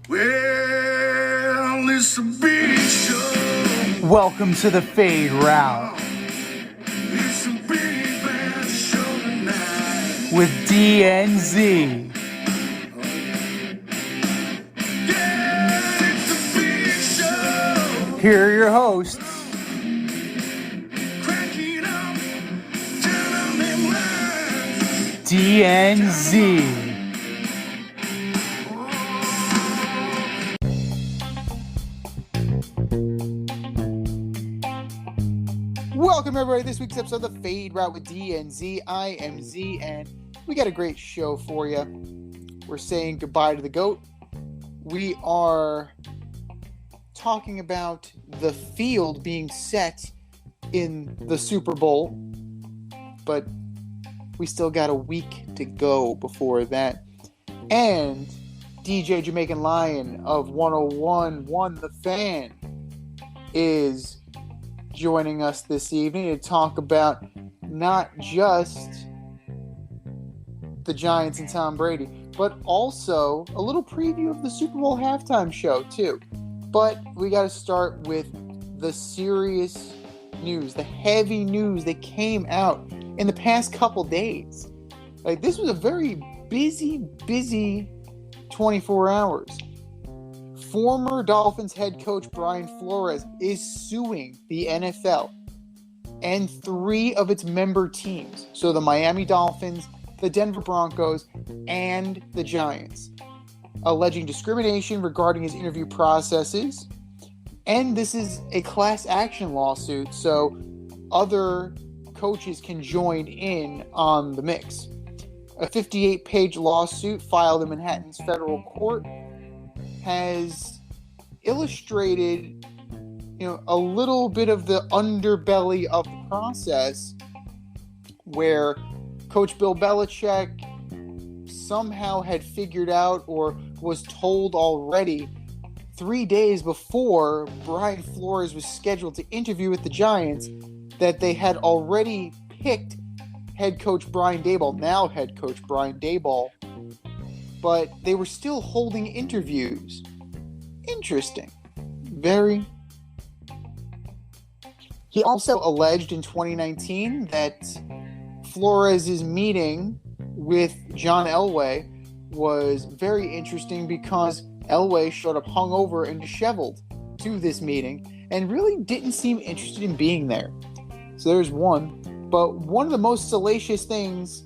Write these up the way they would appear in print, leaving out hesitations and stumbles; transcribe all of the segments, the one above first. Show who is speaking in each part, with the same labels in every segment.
Speaker 1: Well, it's a big show.
Speaker 2: Welcome to the Fade Route
Speaker 1: It's a big bad show tonight.
Speaker 2: with DNZ.
Speaker 1: Yeah, it's a big show.
Speaker 2: Here are your hosts,
Speaker 1: Crack it up, turn on them lights.
Speaker 2: DNZ. Welcome everybody to this week's episode of the Fade Route with DNZ. I am Z, and we got a great show for you. We're saying goodbye to the GOAT. We are talking about the field being set in the Super Bowl, but we still got a week to go before that. And DJ Jamaican Lion of 101 The Fan is joining us this evening to talk about not just the Giants and Tom Brady, but also a little preview of the Super Bowl halftime show too. But we got to start with the serious news, the heavy news that came out in the past couple days. Like, this was a very busy 24 hours. Former Dolphins head coach Brian Flores is suing the NFL and 3 of its member teams. So the Miami Dolphins, the Denver Broncos, and the Giants, alleging discrimination regarding his interview processes. And this is a class action lawsuit, so other coaches can join in on the mix. A 58-page lawsuit filed in Manhattan's federal court has illustrated, a little bit of the underbelly of the process, where Coach Bill Belichick somehow had figured out, or was told already 3 days before Brian Flores was scheduled to interview with the Giants, that they had already picked head coach Brian Daboll, now head coach Brian Daboll, but they were still holding interviews. Interesting. Very. He also alleged in 2019 that Flores' meeting with John Elway was very interesting because Elway showed up hungover and disheveled to this meeting and really didn't seem interested in being there. So there's one. But one of the most salacious things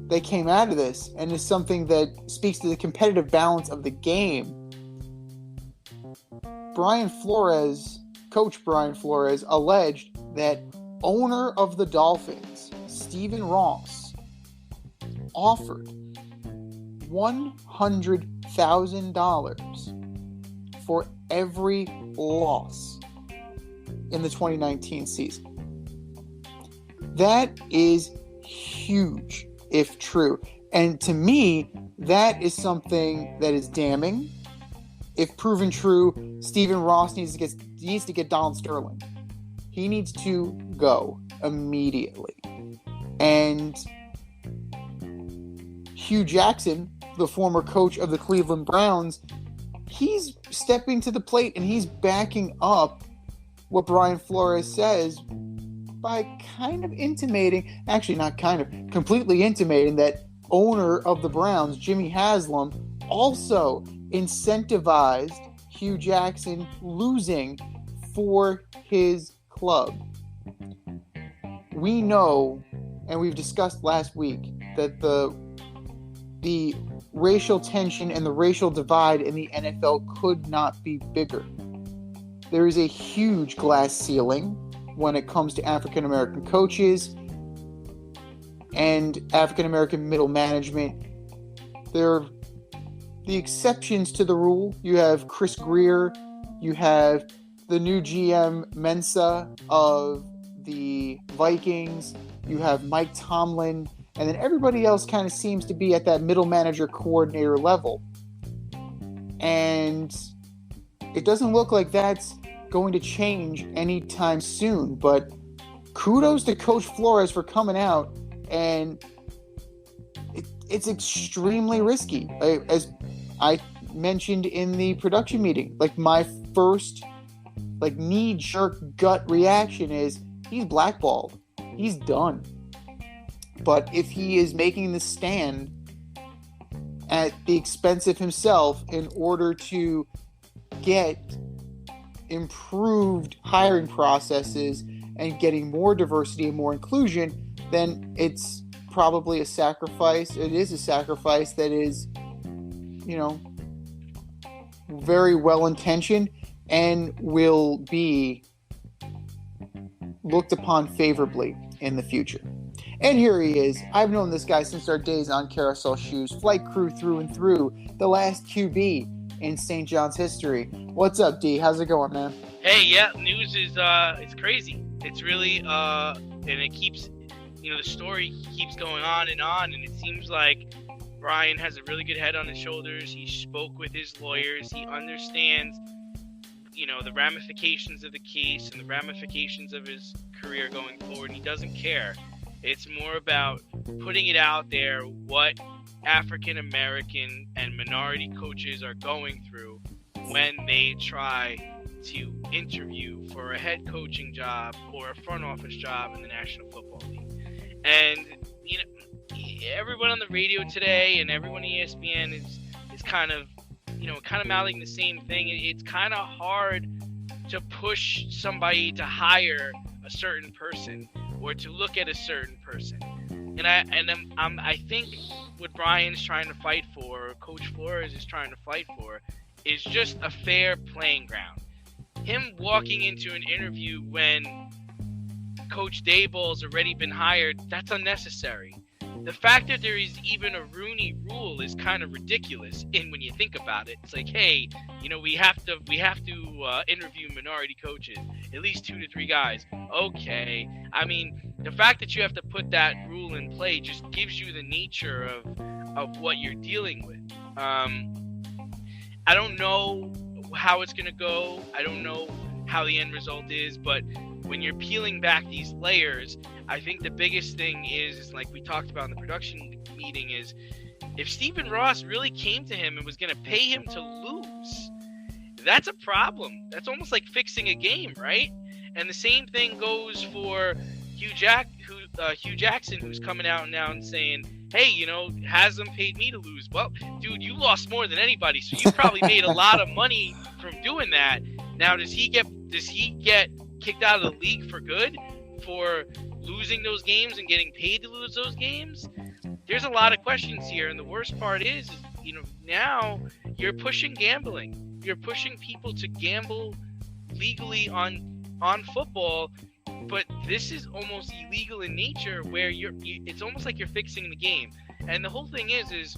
Speaker 2: that came out of this, and is something that speaks to the competitive balance of the game, Coach Brian Flores, alleged that owner of the Dolphins, Stephen Ross, offered $100,000 for every loss in the 2019 season. That is huge, if true. And to me, that is something that is damning. If proven true, Stephen Ross needs to get Donald Sterling. He needs to go immediately. And Hugh Jackson, the former coach of the Cleveland Browns, he's stepping to the plate and he's backing up what Brian Flores says by completely intimating that owner of the Browns, Jimmy Haslam, also incentivized Hugh Jackson losing for his club. We know, and we've discussed last week, that the racial tension and the racial divide in the NFL could not be bigger. There is a huge glass ceiling when it comes to African American coaches and African American middle management. There are the exceptions to the rule. You have Chris Greer, you have the new GM Mensah of the Vikings, you have Mike Tomlin, and then everybody else kind of seems to be at that middle manager coordinator level. And it doesn't look like that's going to change anytime soon, but kudos to Coach Flores for coming out, and it's extremely risky. As mentioned in the production meeting. Like, my first, like, knee-jerk gut reaction is he's blackballed. He's done. But if he is making the stand at the expense of himself in order to get improved hiring processes and getting more diversity and more inclusion, then it's probably a sacrifice. It is a sacrifice that is, very well intentioned and will be looked upon favorably in the future. And here he is. I've known this guy since our days on Carousel Shoes, flight crew through and through, the last QB in St. John's history. What's up, D? How's it going, man?
Speaker 3: Hey, yeah, news is it's crazy. It's really and it keeps, the story keeps going on, and it seems like Brian has a really good head on his shoulders. He spoke with his lawyers. He understands, the ramifications of the case and the ramifications of his career going forward. He doesn't care. It's more about putting it out there what African American and minority coaches are going through when they try to interview for a head coaching job or a front office job in the National Football League. And, everyone on the radio today and everyone at ESPN is kind of mouthing the same thing. It's kind of hard to push somebody to hire a certain person or to look at a certain person. And I think what Brian's trying to fight for, or Coach Flores is trying to fight for, is just a fair playing ground. Him walking into an interview when Coach Daboll's already been hired, that's unnecessary. The fact that there is even a Rooney Rule is kind of ridiculous. And when you think about it, it's like, hey, we have to interview minority coaches, at least 2 to 3 guys. Okay, I mean, the fact that you have to put that rule in play just gives you the nature of what you're dealing with. I don't know how it's gonna go. I don't know how the end result is, but when you're peeling back these layers, I think the biggest thing is like we talked about in the production meeting, is if Stephen Ross really came to him and was going to pay him to lose, that's a problem. That's almost like fixing a game, right? And the same thing goes for Hugh Jackson, who's coming out now and saying, hey, Haslam paid me to lose. Well, dude, you lost more than anybody, so you probably made a lot of money from doing that. Now, does he get kicked out of the league for good for losing those games and getting paid to lose those games? There's a lot of questions here, and the worst part is now you're pushing gambling. You're pushing people to gamble legally on football, but this is almost illegal in nature, where it's almost like you're fixing the game. And the whole thing is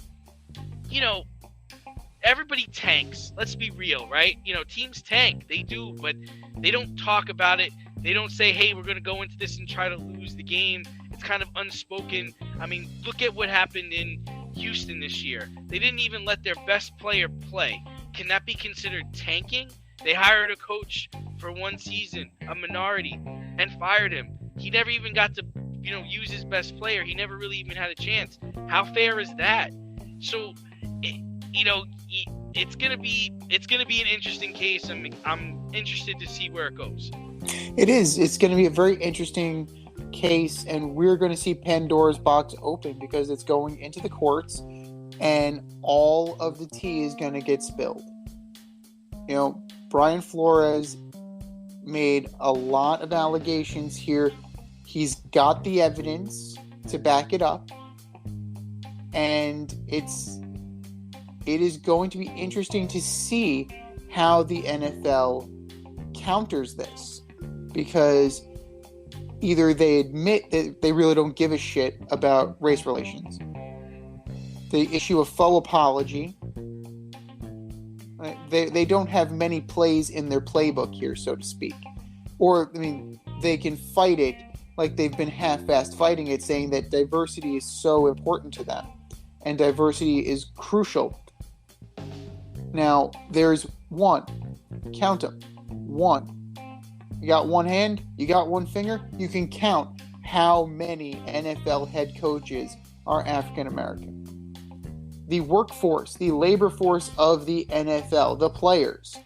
Speaker 3: everybody tanks. Let's be real, right? Teams tank. They do, but they don't talk about it. They don't say, hey, we're going to go into this and try to lose the game. It's kind of unspoken. I mean, look at what happened in Houston this year. They didn't even let their best player play. Can that be considered tanking? They hired a coach for one season, a minority, and fired him. He never even got to, use his best player. He never really even had a chance. How fair is that? So, it's gonna be an interesting case. I'm interested to see where it goes.
Speaker 2: It is. It's going to be a very interesting case, and we're going to see Pandora's box open because it's going into the courts, and all of the tea is going to get spilled. Brian Flores made a lot of allegations here. He's got the evidence to back it up, and it is going to be interesting to see how the NFL counters this, because either they admit that they really don't give a shit about race relations, they issue a full apology. They don't have many plays in their playbook here, so to speak. Or, they can fight it like they've been half-assed fighting it, saying that diversity is so important to them, and diversity is crucial. Now, there's one. Count them. One. You got one hand? You got one finger? You can count how many NFL head coaches are African American. the workforce, the labor force of the NFL, the players,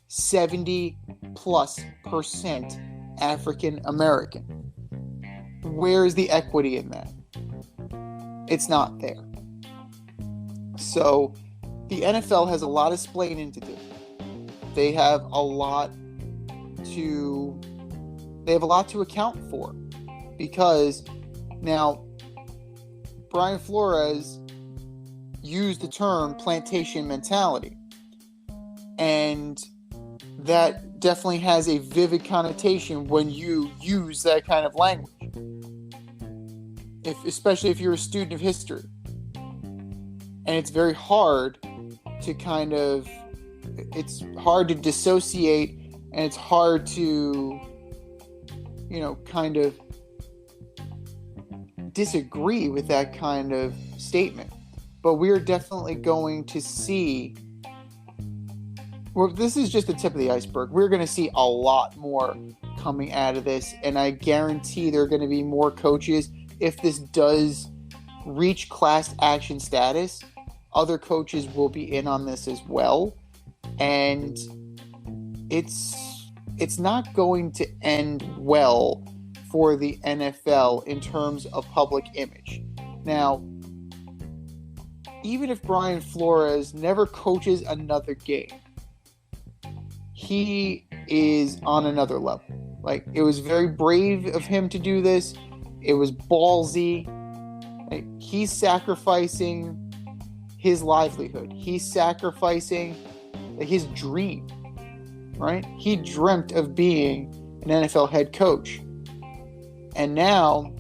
Speaker 2: 70+% African American. Where is the equity in that? It's not there. So the NFL has a lot of splaining to do. They have a lot to account for, because now Brian Flores used the term plantation mentality, and that definitely has a vivid connotation when you use that kind of language, especially if you're a student of history. And it's very hard to it's hard to dissociate, and it's hard to, kind of disagree with that kind of statement. But we're definitely going to see, this is just the tip of the iceberg. We're going to see a lot more coming out of this, and I guarantee there are going to be more coaches. If this does reach class action status, other coaches will be in on this as well. And it's not going to end well for the NFL in terms of public image. Now, even if Brian Flores never coaches another game, he is on another level. Like, it was very brave of him to do this. It was ballsy. Like, he's sacrificing his livelihood. He's sacrificing his dream, right? He dreamt of being an NFL head coach. And now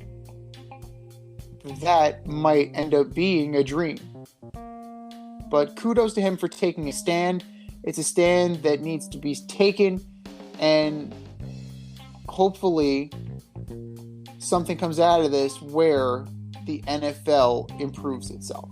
Speaker 2: that might end up being a dream. But kudos to him for taking a stand. It's a stand that needs to be taken, and hopefully something comes out of this where the NFL improves itself.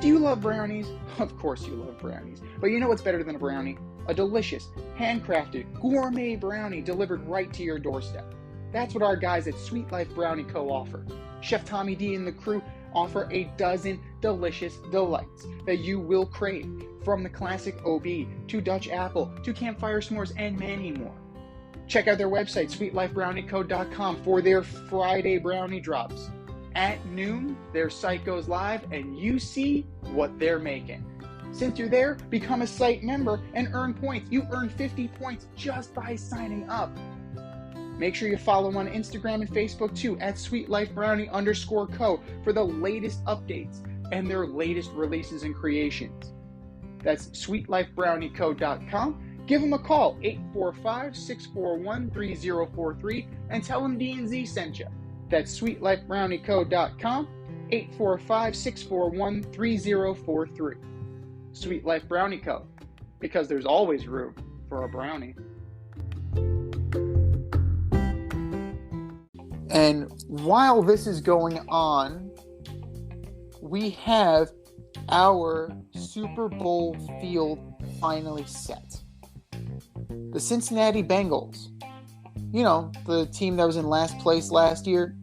Speaker 2: Do you love brownies? Of course you love brownies. But you know what's better than a brownie? A delicious, handcrafted, gourmet brownie delivered right to your doorstep. That's what our guys at Sweet Life Brownie Co. offer. Chef Tommy D and the crew offer a dozen delicious delights that you will crave, from the classic OB to Dutch apple to campfire s'mores and many more. Check out their website, sweetlifebrownieco.com, for their Friday brownie drops. At noon, their site goes live and you see what they're making. Since you're there, become a site member and earn points. You earn 50 points just by signing up. Make sure you follow them on Instagram and Facebook too, at sweetlifebrownie_co, for the latest updates and their latest releases and creations. That's sweetlifebrownieco.com. Give them a call, 845-641-3043, and tell them D&Z sent you. That's sweetlifebrownieco.com, 845-641-3043. Sweet Life Brownie Co., because there's always room for a brownie. And while this is going on, we have our Super Bowl field finally set. The Cincinnati Bengals, the team that was in last place last year,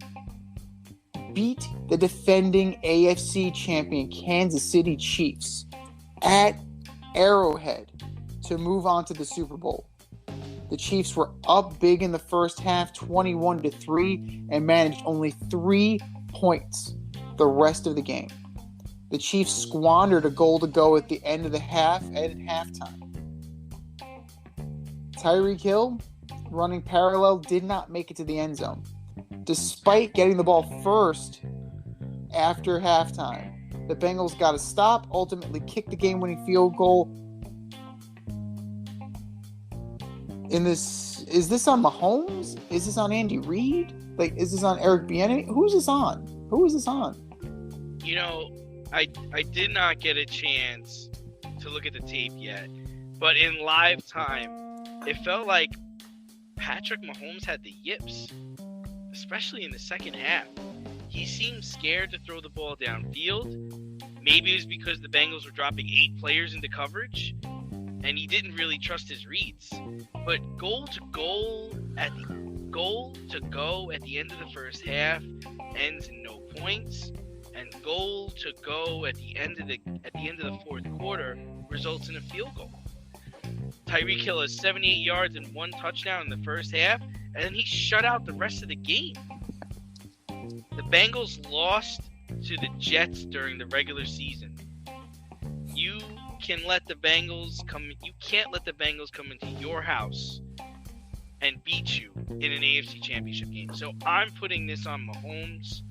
Speaker 2: beat the defending AFC champion Kansas City Chiefs at Arrowhead to move on to the Super Bowl. The Chiefs were up big in the first half, 21-3, and managed only 3 points the rest of the game. The Chiefs squandered a goal to go at the end of the half and at halftime. Tyreek Hill, running parallel, did not make it to the end zone. Despite getting the ball first after halftime, the Bengals got a stop, ultimately kicked the game-winning field goal. Is this on Mahomes? Is this on Andy Reid? Is this on Eric Bieniemy? Who is this on?
Speaker 3: I did not get a chance to look at the tape yet, but in live time, it felt like Patrick Mahomes had the yips, especially in the second half. He seemed scared to throw the ball downfield. Maybe it was because the Bengals were dropping 8 players into coverage, and he didn't really trust his reads. But goal to goal at the goal to go at the end of the first half ends in no points, and goal to go at the end of the fourth quarter results in a field goal. Tyreek Hill has 78 yards and 1 touchdown in the first half, and then he shut out the rest of the game. The Bengals lost to the Jets during the regular season. You can't let the Bengals come into your house and beat you in an AFC Championship game. So I'm putting this on Mahomes.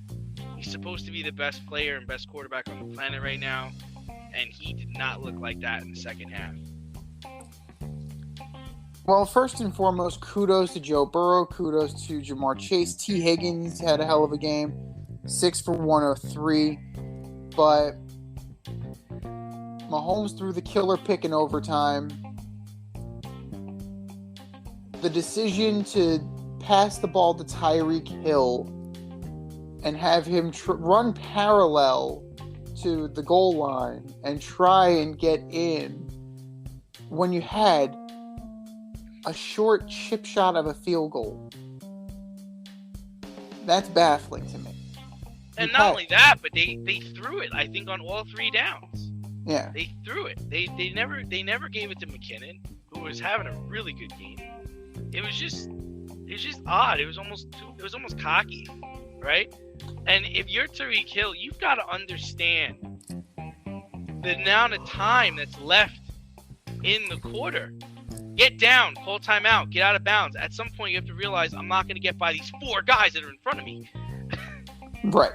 Speaker 3: He's supposed to be the best player and best quarterback on the planet right now, and he did not look like that in the second half.
Speaker 2: Well, first and foremost, kudos to Joe Burrow. Kudos to Jamar Chase. T. Higgins had a hell of a game. 6 for 103. But Mahomes threw the killer pick in overtime. The decision to pass the ball to Tyreek Hill and have him run parallel to the goal line and try and get in when you had a short chip shot of a field goal. That's baffling to me.
Speaker 3: And not only that, but they threw it, I think, on all 3 downs.
Speaker 2: Yeah.
Speaker 3: They threw it. They never gave it to McKinnon, who was having a really good game. It was just odd. It was almost cocky, right? And if you're Tyreek Hill, you've got to understand the amount of time that's left in the quarter. Get down, call timeout, get out of bounds. At some point, you have to realize I'm not going to get by these 4 guys that are in front of me.
Speaker 2: Right.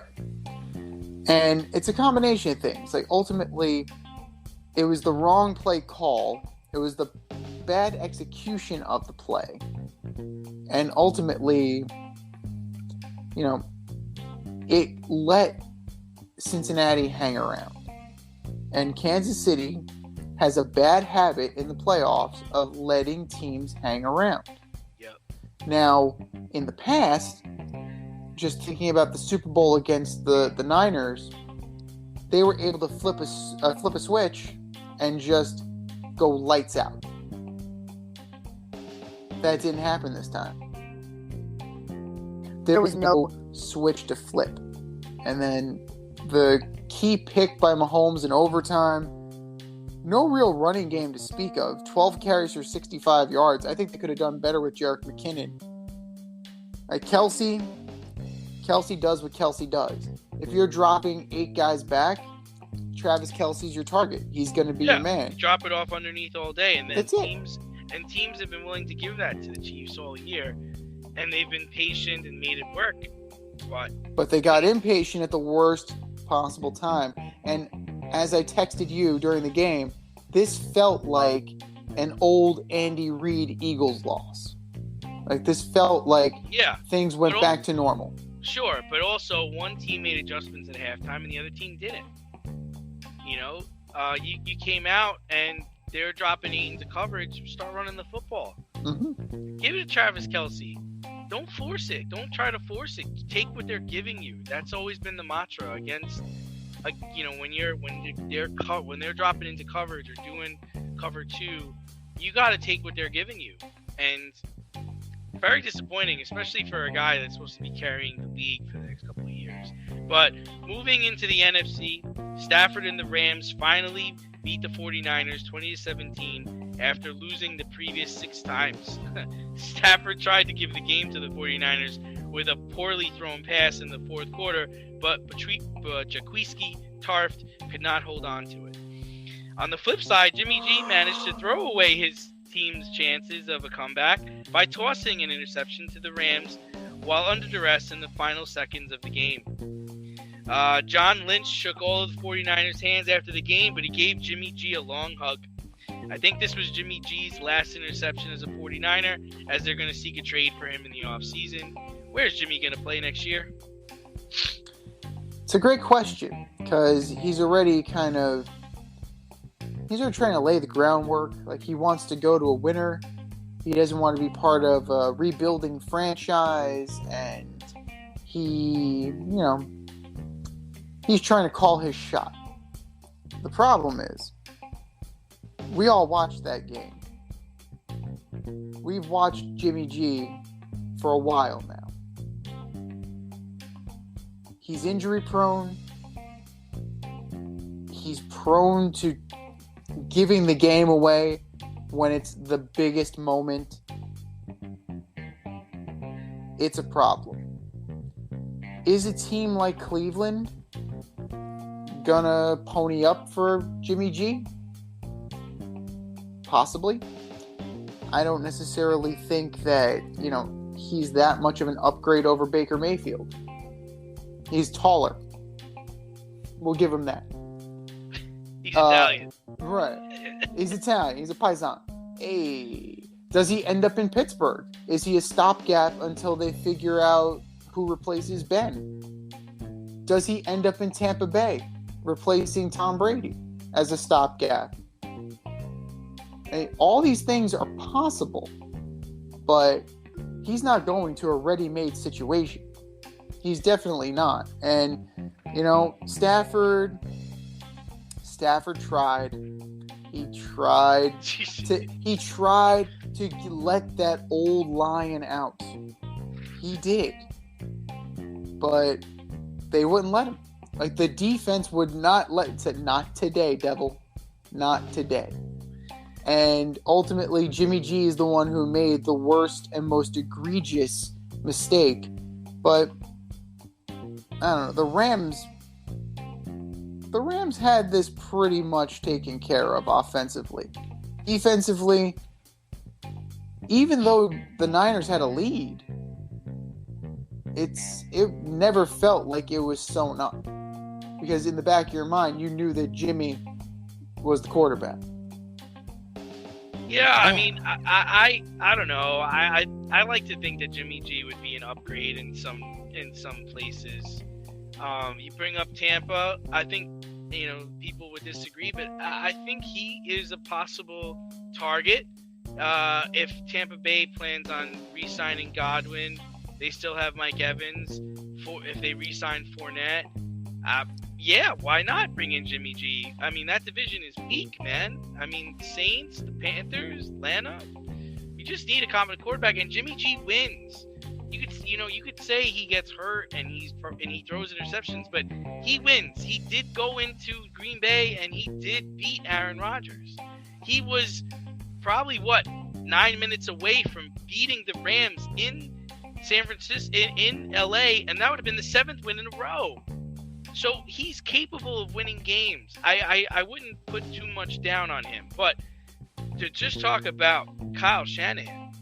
Speaker 2: And it's a combination of things. Like, ultimately, it was the wrong play call. It was the bad execution of the play. And ultimately, it let Cincinnati hang around. And Kansas City has a bad habit in the playoffs of letting teams hang around.
Speaker 3: Yep.
Speaker 2: Now, in the past, just thinking about the Super Bowl against the Niners, they were able to flip a switch and just go lights out. That didn't happen this time. There was no switch to flip. And then the key pick by Mahomes in overtime, no real running game to speak of. 12 carries for 65 yards. I think they could have done better with Jerick McKinnon. Like, Kelsey does what Kelsey does. If you're dropping 8 guys back, Travis Kelce's your target. He's going to be your man.
Speaker 3: Drop it off underneath all day, and then
Speaker 2: That's
Speaker 3: teams have been willing to give that to the Chiefs all year, and they've been patient and made it work.
Speaker 2: But they got impatient at the worst possible time. And as I texted you during the game, this felt like an old Andy Reid Eagles loss. Like, this felt like things went back to normal.
Speaker 3: Sure, but also one team made adjustments at halftime and the other team didn't. You came out and they're dropping 8 into coverage. Start running the football.
Speaker 2: Mm-hmm.
Speaker 3: Give it to Travis Kelce. Don't force it. Don't try to force it. Take what they're giving you. That's always been the mantra against, when they're dropping into coverage or doing cover 2, you got to take what they're giving you. And very disappointing, especially for a guy that's supposed to be carrying the league for the next couple of years. But moving into the NFC, Stafford and the Rams finally beat the 49ers 20-17 after losing the previous 6 times. Stafford tried to give the game to the 49ers with a poorly thrown pass in the fourth quarter, but Jaquiski Tarft could not hold on to it. On the flip side, Jimmy G managed to throw away his team's chances of a comeback by tossing an interception to the Rams while under duress in the final seconds of the game. John Lynch shook all of the 49ers' hands after the game, but he gave Jimmy G a long hug. I think this was Jimmy G's last interception as a 49er, as they're going to seek a trade for him in the offseason. Where's Jimmy going to play next year?
Speaker 2: It's a great question, because he's already trying to lay the groundwork. Like, he wants to go to a winner. He doesn't want to be part of a rebuilding franchise, and he's trying to call his shot. The problem is, we all watched that game. We've watched Jimmy G for a while now. He's injury prone. He's prone to giving the game away when it's the biggest moment. It's a problem. Is a team like Cleveland gonna pony up for Jimmy G? Possibly. I don't necessarily think that, he's that much of an upgrade over Baker Mayfield. He's taller. We'll give him that.
Speaker 3: He's Italian.
Speaker 2: Right. He's Italian. He's a paisan. Hey. Does he end up in Pittsburgh? Is he a stopgap until they figure out who replaces Ben? Does he end up in Tampa Bay, replacing Tom Brady as a stopgap? Hey, all these things are possible, but he's not going to a ready-made situation. He's definitely not. And, Stafford tried. He tried to let that old lion out. He did. But they wouldn't let him. Like, the defense would not said, not today, devil. Not today. And ultimately, Jimmy G is the one who made the worst and most egregious mistake. But, I don't know, the Rams had this pretty much taken care of offensively. Defensively, even though the Niners had a lead, it never felt like it was sewn up. Because in the back of your mind, you knew that Jimmy was the quarterback.
Speaker 3: Yeah, I mean, I don't know. I like to think that Jimmy G would be an upgrade in some places. You bring up Tampa. I think people would disagree, but I think he is a possible target. If Tampa Bay plans on re-signing Godwin, they still have Mike Evans. If they re-sign Fournette, yeah, why not bring in Jimmy G? I mean, that division is weak, man. I mean, Saints, the Panthers, Atlanta. You just need a competent quarterback, and Jimmy G wins. You could say he gets hurt and he throws interceptions, but he wins. He did go into Green Bay and he did beat Aaron Rodgers. He was probably 9 minutes away from beating the Rams in San Francisco, in LA, and that would have been the 7th win in a row. So he's capable of winning games. I wouldn't put too much down on him. But to just talk about Kyle Shanahan,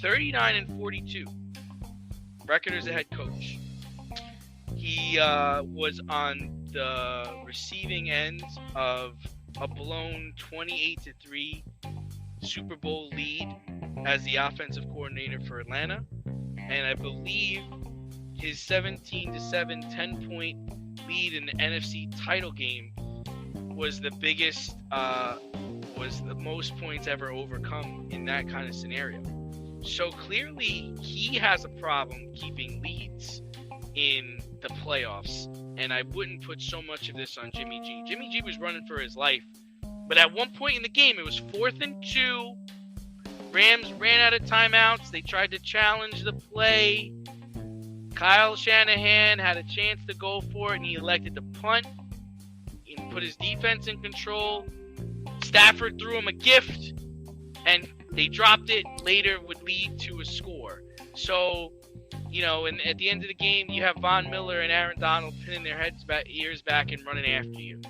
Speaker 3: 39-42, record as a head coach. He was on the receiving end of a blown 28-3 Super Bowl lead as the offensive coordinator for Atlanta. And I believe his 17-7 10-point lead in the NFC title game was the biggest, was the most points ever overcome in that kind of scenario. So clearly he has a problem keeping leads in the playoffs, and I wouldn't put so much of this on Jimmy G. Jimmy G was running for his life, but at one point in the game, it was 4th and 2. Rams ran out of timeouts. They tried to challenge the play. Kyle Shanahan had a chance to go for it, and he elected to punt and put his defense in control. Stafford threw him a gift, and they dropped it. Later would lead to a score. So, and at the end of the game, you have Von Miller and Aaron Donald pinning their ears back and running after you.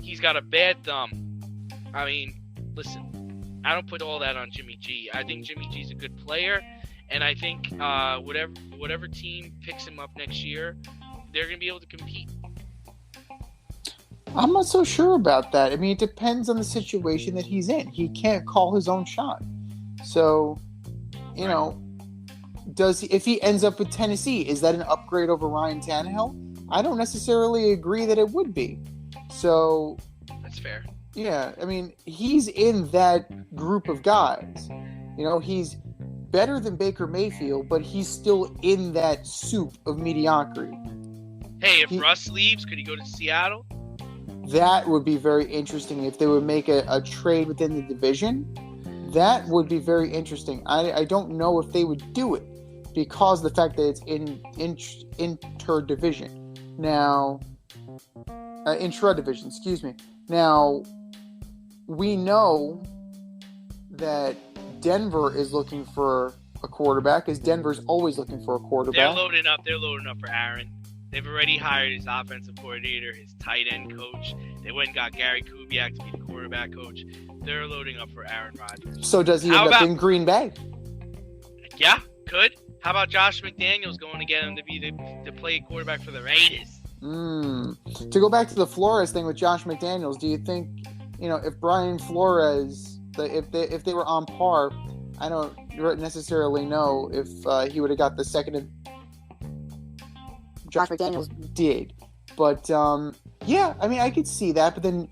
Speaker 3: He's got a bad thumb. I mean, listen, I don't put all that on Jimmy G. I think Jimmy G's a good player. And I think whatever team picks him up next year, they're going to be able to compete.
Speaker 2: I'm not so sure about that. I mean, it depends on the situation that he's in. He can't call his own shot. So, if he ends up with Tennessee, is that an upgrade over Ryan Tannehill? I don't necessarily agree that it would be. So,
Speaker 3: that's fair.
Speaker 2: Yeah, I mean, he's in that group of guys. He's better than Baker Mayfield, but he's still in that soup of mediocrity.
Speaker 3: Hey, if Russ leaves, could he go to Seattle?
Speaker 2: That would be very interesting if they would make a trade within the division. That would be very interesting. I don't know if they would do it because of the fact that it's interdivision. Now, intra-division, excuse me. Now, we know that Denver is looking for a quarterback, as Denver's always looking for a quarterback.
Speaker 3: They're loading up for Aaron. They've already hired his offensive coordinator, his tight end coach. They went and got Gary Kubiak to be the quarterback coach. They're loading up for Aaron Rodgers.
Speaker 2: So does he end up in Green Bay?
Speaker 3: Yeah, could. How about Josh McDaniels going to get him to play quarterback for the Raiders?
Speaker 2: To go back to the Flores thing with Josh McDaniels, do you think, if Brian Flores, if they were on par, I don't necessarily know if he would have got the second. Josh McDaniels did, but yeah, I mean, I could see that. But then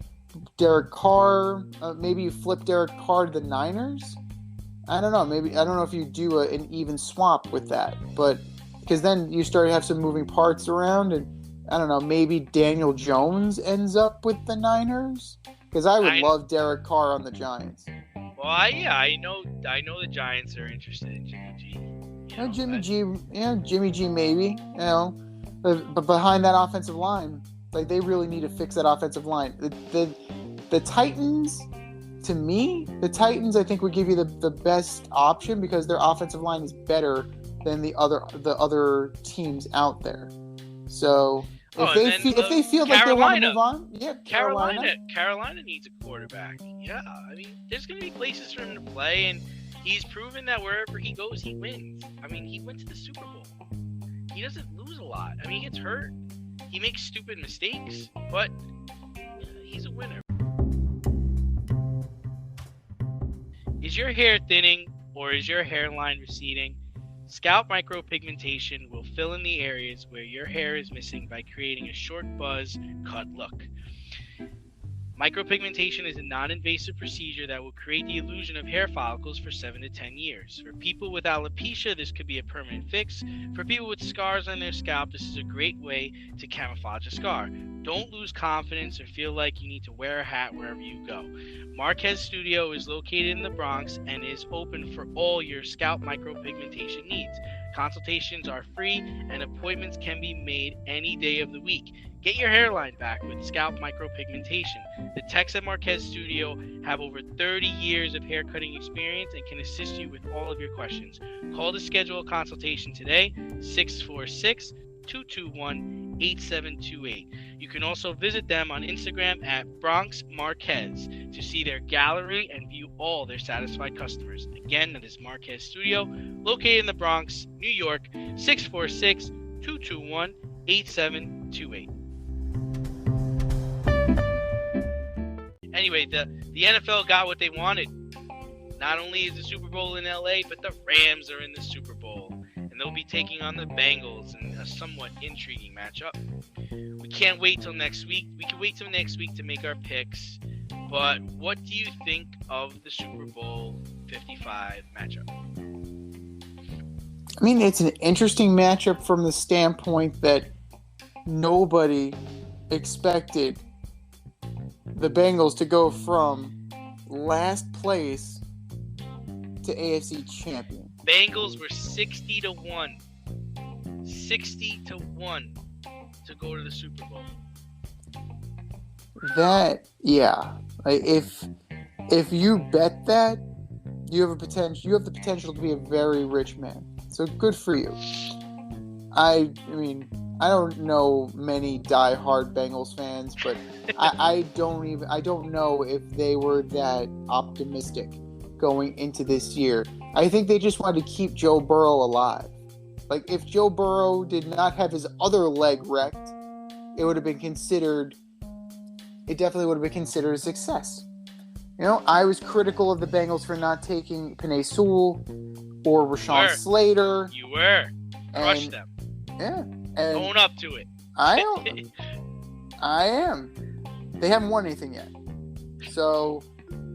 Speaker 2: Derek Carr, maybe you flip Derek Carr to the Niners. I don't know. Maybe I don't know if you do an even swap with that, but because then you start to have some moving parts around, and I don't know. Maybe Daniel Jones ends up with the Niners, because I would love Derek Carr on the Giants.
Speaker 3: Well, I know the Giants are interested in Jimmy G.
Speaker 2: Jimmy G, maybe. But behind that offensive line, like, they really need to fix that offensive line. The Titans, to me, I think would give you the best option because their offensive line is better than the other teams out there. So if they feel like they want to move on, yeah,
Speaker 3: Carolina needs a quarterback. Yeah, I mean, there's going to be places for him to play, and he's proven that wherever he goes, he wins. I mean, he went to the Super Bowl. He doesn't lose a lot. I mean, he gets hurt. He makes stupid mistakes, but he's a winner. Is your hair thinning or is your hairline receding? Scalp micropigmentation will fill in the areas where your hair is missing by creating a short buzz cut look. Micropigmentation is a non-invasive procedure that will create the illusion of hair follicles for 7 to 10 years. For people with alopecia, this could be a permanent fix. For people with scars on their scalp, this is a great way to camouflage a scar. Don't lose confidence or feel like you need to wear a hat wherever you go. Marquez Studio is located in the Bronx and is open for all your scalp micropigmentation needs. Consultations are free and appointments can be made any day of the week. Get your hairline back with scalp micropigmentation. The techs at Marquez Studio have over 30 years of hair cutting experience and can assist you with all of your questions. Call to schedule a consultation today, 646-221-8728. You can also visit them on Instagram at Bronx Marquez to see their gallery and view all their satisfied customers. Again, that is Marquez Studio, located in the Bronx, New York, 646-221-8728. Anyway, the NFL got what they wanted. Not only is the Super Bowl in LA, but the Rams are in the Super Bowl. And they'll be taking on the Bengals in a somewhat intriguing matchup. We can't wait till next week. We can wait till next week to make our picks. But what do you think of the Super Bowl 55 matchup?
Speaker 2: I mean, it's an interesting matchup from the standpoint that nobody expected the Bengals to go from last place to AFC champion.
Speaker 3: Bengals were 60-1. 60-1 to go to the Super Bowl.
Speaker 2: That, yeah. If you bet that, you have the potential to be a very rich man. So good for you. I mean, I don't know many die-hard Bengals fans, but I don't know if they were that optimistic going into this year. I think they just wanted to keep Joe Burrow alive. Like, if Joe Burrow did not have his other leg wrecked, it definitely would have been considered a success. I was critical of the Bengals for not taking Penei Sewell or Rashawn Slater.
Speaker 3: You were. Crushed them.
Speaker 2: Yeah.
Speaker 3: Own up to it.
Speaker 2: I am. They haven't won anything yet. So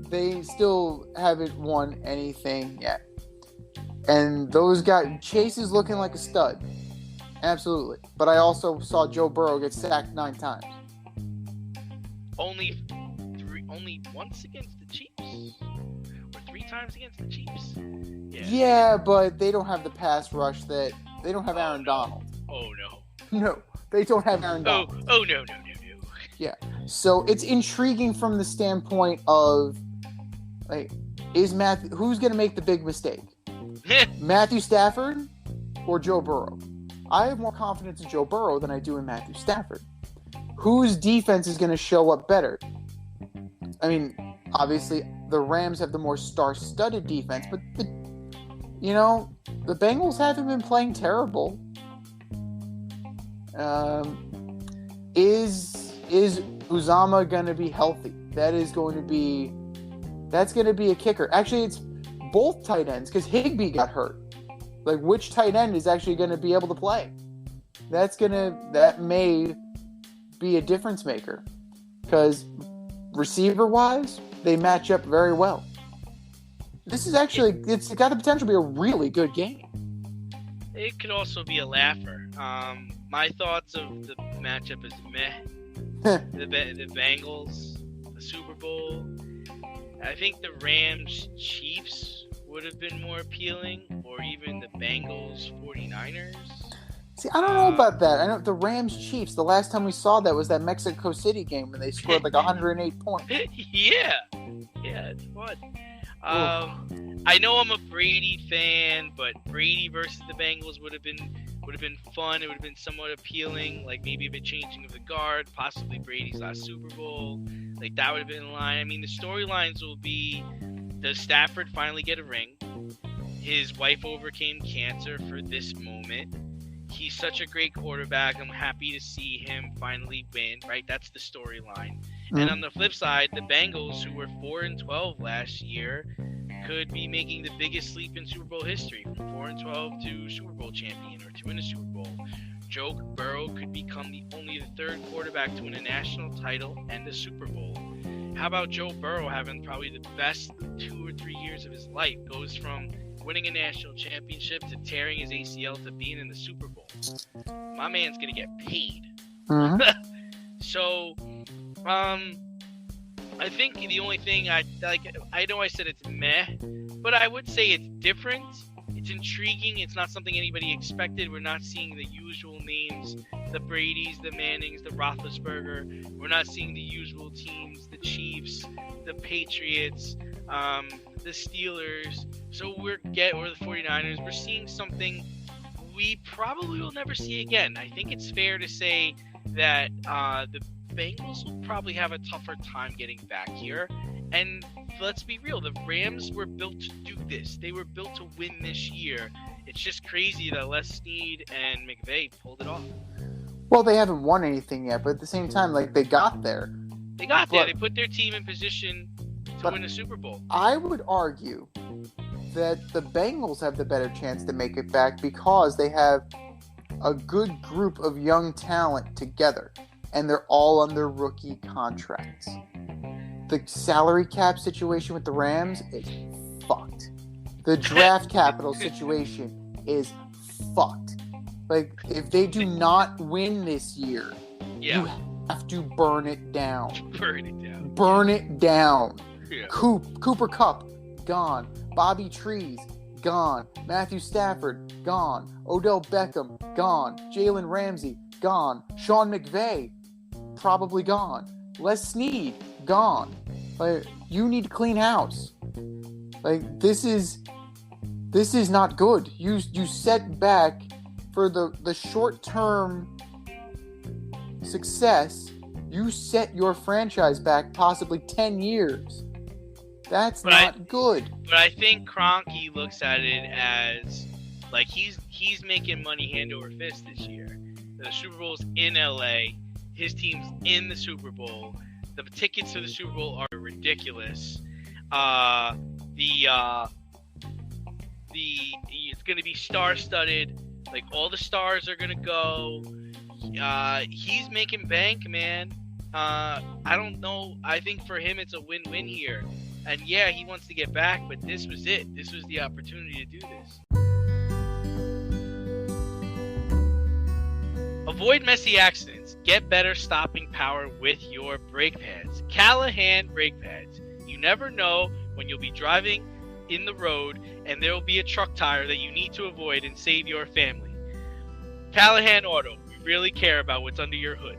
Speaker 2: they still haven't won anything yet. And those guys, Chase is looking like a stud. Absolutely. But I also saw Joe Burrow get sacked 9 times.
Speaker 3: Only once against the Chiefs? or 3 times against the Chiefs.
Speaker 2: Yeah, but they don't have the pass rush that they don't have Aaron Donald.
Speaker 3: Oh no.
Speaker 2: No, they don't have Aaron Donald.
Speaker 3: Oh no.
Speaker 2: Yeah, so it's intriguing from the standpoint of like, who's going to make the big mistake? Matthew Stafford or Joe Burrow? I have more confidence in Joe Burrow than I do in Matthew Stafford. Whose defense is going to show up better? I mean, obviously, the Rams have the more star-studded defense, but the Bengals haven't been playing terrible. Is Uzama going to be healthy? That's going to be a kicker. Actually, it's both tight ends because Higbee got hurt. Like, which tight end is actually going to be able to play? That may be a difference maker because receiver-wise, they match up very well. This is actually, it's got the potential to be a really good game.
Speaker 3: It could also be a laugher. My thoughts of the matchup is meh. The Bengals, the Super Bowl. I think the Rams-Chiefs would have been more appealing, or even the Bengals-49ers.
Speaker 2: See, I don't know about that. I know the Rams-Chiefs, the last time we saw that was that Mexico City game when they scored like 108 points.
Speaker 3: Yeah, it's fun. I know I'm a Brady fan, but Brady versus the Bengals would have been fun. It would have been somewhat appealing, like maybe a bit changing of the guard, possibly Brady's last Super Bowl. Like that would have been in line. I mean, the storylines will be: does Stafford finally get a ring? His wife overcame cancer for this moment. He's such a great quarterback. I'm happy to see him finally win, right? That's the storyline. Mm-hmm. And on the flip side, the Bengals, who were 4-12 last year, could be making the biggest leap in Super Bowl history, from 4-12 to Super Bowl champion or to win a Super Bowl. Joe Burrow could become only the third quarterback to win a national title and a Super Bowl. How about Joe Burrow having probably the best 2 or 3 years of his life? Goes from winning a national championship to tearing his ACL to being in the Super Bowl. My man's gonna get paid.
Speaker 2: Mm-hmm.
Speaker 3: So, I think the only thing I know I said it's meh, but I would say it's different. It's intriguing. It's not something anybody expected. We're not seeing the usual names, the Bradys, the Mannings, the Roethlisberger. We're not seeing the usual teams, the Chiefs, the Patriots, the Steelers. So or the 49ers. We're seeing something we probably will never see again. I think it's fair to say that the Bengals will probably have a tougher time getting back here. And let's be real, the Rams were built to do this. They were built to win this year. It's just crazy that Les Snead and McVay pulled it off.
Speaker 2: Well, they haven't won anything yet, but at the same time, like, they got there.
Speaker 3: They put their team in position to win a Super Bowl.
Speaker 2: I would argue that the Bengals have the better chance to make it back because they have a good group of young talent together, and they're all under rookie contracts. The salary cap situation with the Rams is fucked. The draft capital situation is fucked. Like, if they do not win this year, you have to burn it down. Burn it down. Yeah. Cooper Kupp, gone. Bobby Trees, gone. Matthew Stafford, gone. Odell Beckham, gone. Jalen Ramsey, gone. Sean McVay, probably gone. Les Snead, gone. Like, you need to clean house. Like, this is not good. You set back for the short-term success. You set your franchise back possibly 10 years. That's not good.
Speaker 3: But I think Kroenke looks at it as like he's making money hand over fist this year. The Super Bowl's in LA. His team's in the Super Bowl. The tickets to the Super Bowl are ridiculous. It's going to be star-studded. Like, all the stars are going to go. He's making bank, man. I don't know. I think for him it's a win-win here. And yeah, he wants to get back, but this was it. This was the opportunity to do this. Avoid messy accidents. Get better stopping power with your brake pads. Callahan brake pads. You never know when you'll be driving in the road and there will be a truck tire that you need to avoid and save your family. Callahan Auto. We really care about what's under your hood.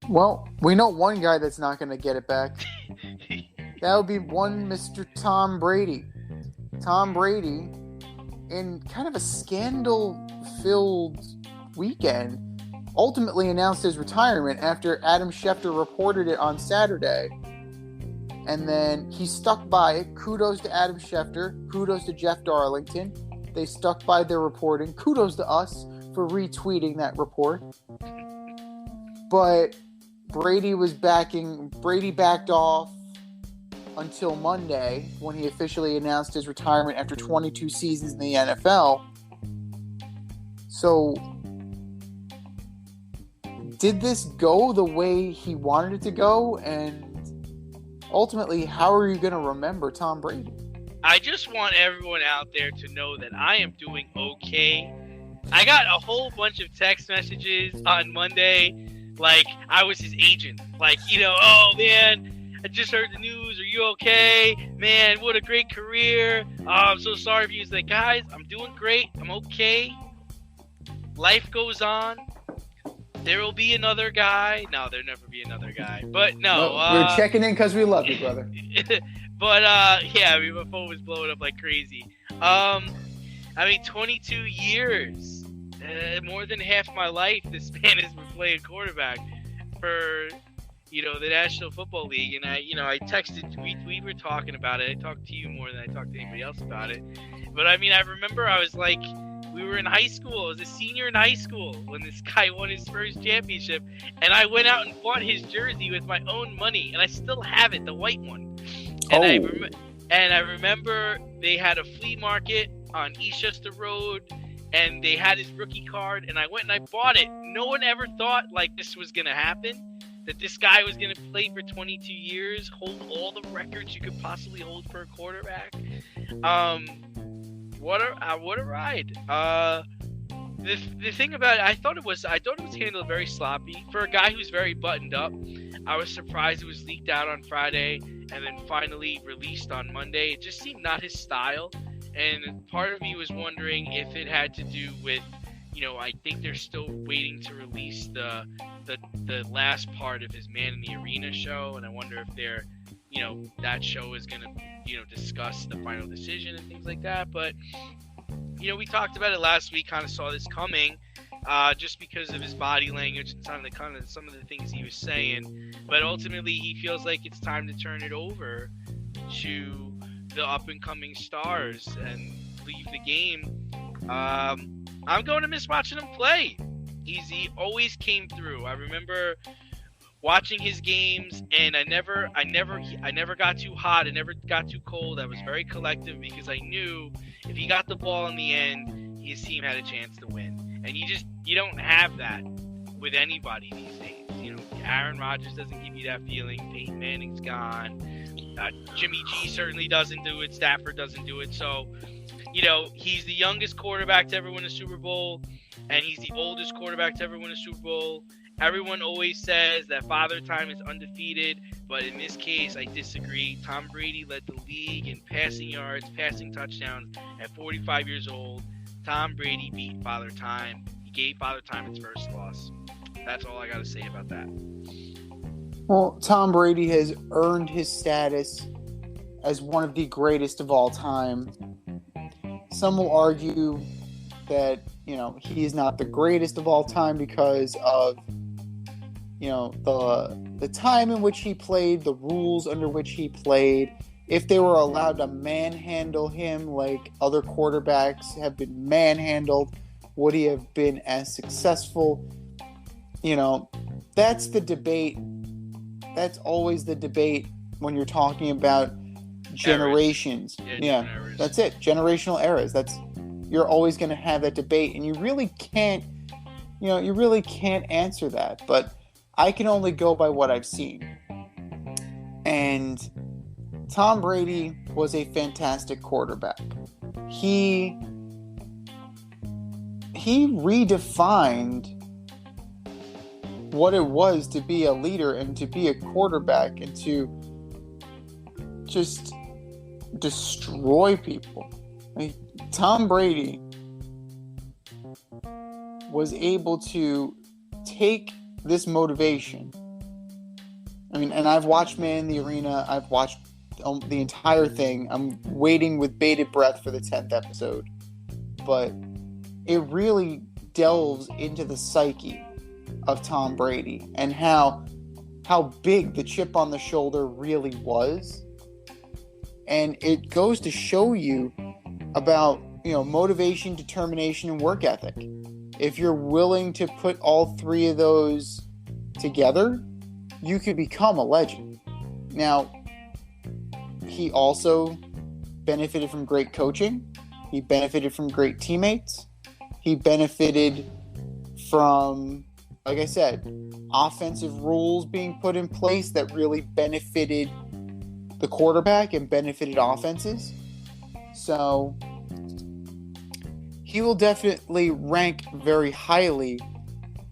Speaker 2: Well, we know one guy that's not going to get it back. That would be one Mr. Tom Brady. Tom Brady, in kind of a scandal-filled weekend, ultimately announced his retirement after Adam Schefter reported it on Saturday. And then he stuck by it. Kudos to Adam Schefter. Kudos to Jeff Darlington. They stuck by their reporting. Kudos to us for retweeting that report. But Brady backed off until Monday when he officially announced his retirement after 22 seasons in the NFL. So, did this go the way he wanted it to go? And ultimately, how are you going to remember Tom Brady?
Speaker 3: I just want everyone out there to know that I am doing okay. I got a whole bunch of text messages on Monday, like I was his agent. Like, oh man, I just heard the news. Are you okay? Man, what a great career. I'm so sorry for you. He's like, guys, I'm doing great. I'm okay. Life goes on. There will be another guy. No, there'll never be another guy. But no.
Speaker 2: We're checking in because we love you, brother.
Speaker 3: But, my phone was blowing up like crazy. 22 years. More than half my life, this man has been playing quarterback for, the National Football League. And I texted, we were talking about it. I talked to you more than I talked to anybody else about it. But, I remember I was like, we were in high school. I was a senior in high school when this guy won his first championship. And I went out and bought his jersey with my own money. And I still have it, the white one. And I remember they had a flea market on Eastchester Road. And they had his rookie card. And I went and I bought it. No one ever thought, this was going to happen. That this guy was going to play for 22 years. Hold all the records you could possibly hold for a quarterback. What a ride. The thing about it, I thought it was handled very sloppy for a guy who's very buttoned up. I was surprised it was leaked out on Friday and then finally released on Monday. It just seemed not his style, and part of me was wondering if it had to do with, I think they're still waiting to release the last part of his Man in the Arena show, and I wonder if they're, that show is going to, discuss the final decision and things like that. But, we talked about it last week, kind of saw this coming, just because of his body language and some of the things he was saying. But ultimately, he feels like it's time to turn it over to the up-and-coming stars and leave the game. I'm going to miss watching him play. He always came through. I remember watching his games, and I never got too hot. I never got too cold. I was very collective because I knew if he got the ball in the end, his team had a chance to win. And you don't have that with anybody these days. Aaron Rodgers doesn't give you that feeling. Peyton Manning's gone. Jimmy G certainly doesn't do it. Stafford doesn't do it. So, he's the youngest quarterback to ever win a Super Bowl, and he's the oldest quarterback to ever win a Super Bowl. Everyone always says that Father Time is undefeated, but in this case, I disagree. Tom Brady led the league in passing yards, passing touchdowns at 45 years old. Tom Brady beat Father Time. He gave Father Time its first loss. That's all I got to say about that.
Speaker 2: Well, Tom Brady has earned his status as one of the greatest of all time. Some will argue that, he is not the greatest of all time because of, the time in which he played, the rules under which he played. If they were allowed to manhandle him like other quarterbacks have been manhandled, would he have been as successful? That's the debate. That's always the debate when you're talking about generations. Yeah, that's it. Generational eras. You're always going to have that debate, and you really can't answer that. But I can only go by what I've seen. And Tom Brady was a fantastic quarterback. He redefined what it was to be a leader and to be a quarterback and to just destroy people. Like, Tom Brady was able to take this motivation. I mean, and I've watched Man in the Arena. I've watched the entire thing. I'm waiting with bated breath for the 10th episode. But it really delves into the psyche of Tom Brady and how big the chip on the shoulder really was. And it goes to show you about, motivation, determination, and work ethic. If you're willing to put all three of those together, you could become a legend. Now, he also benefited from great coaching. He benefited from great teammates. He benefited from, like I said, offensive rules being put in place that really benefited the quarterback and benefited offenses. So he will definitely rank very highly.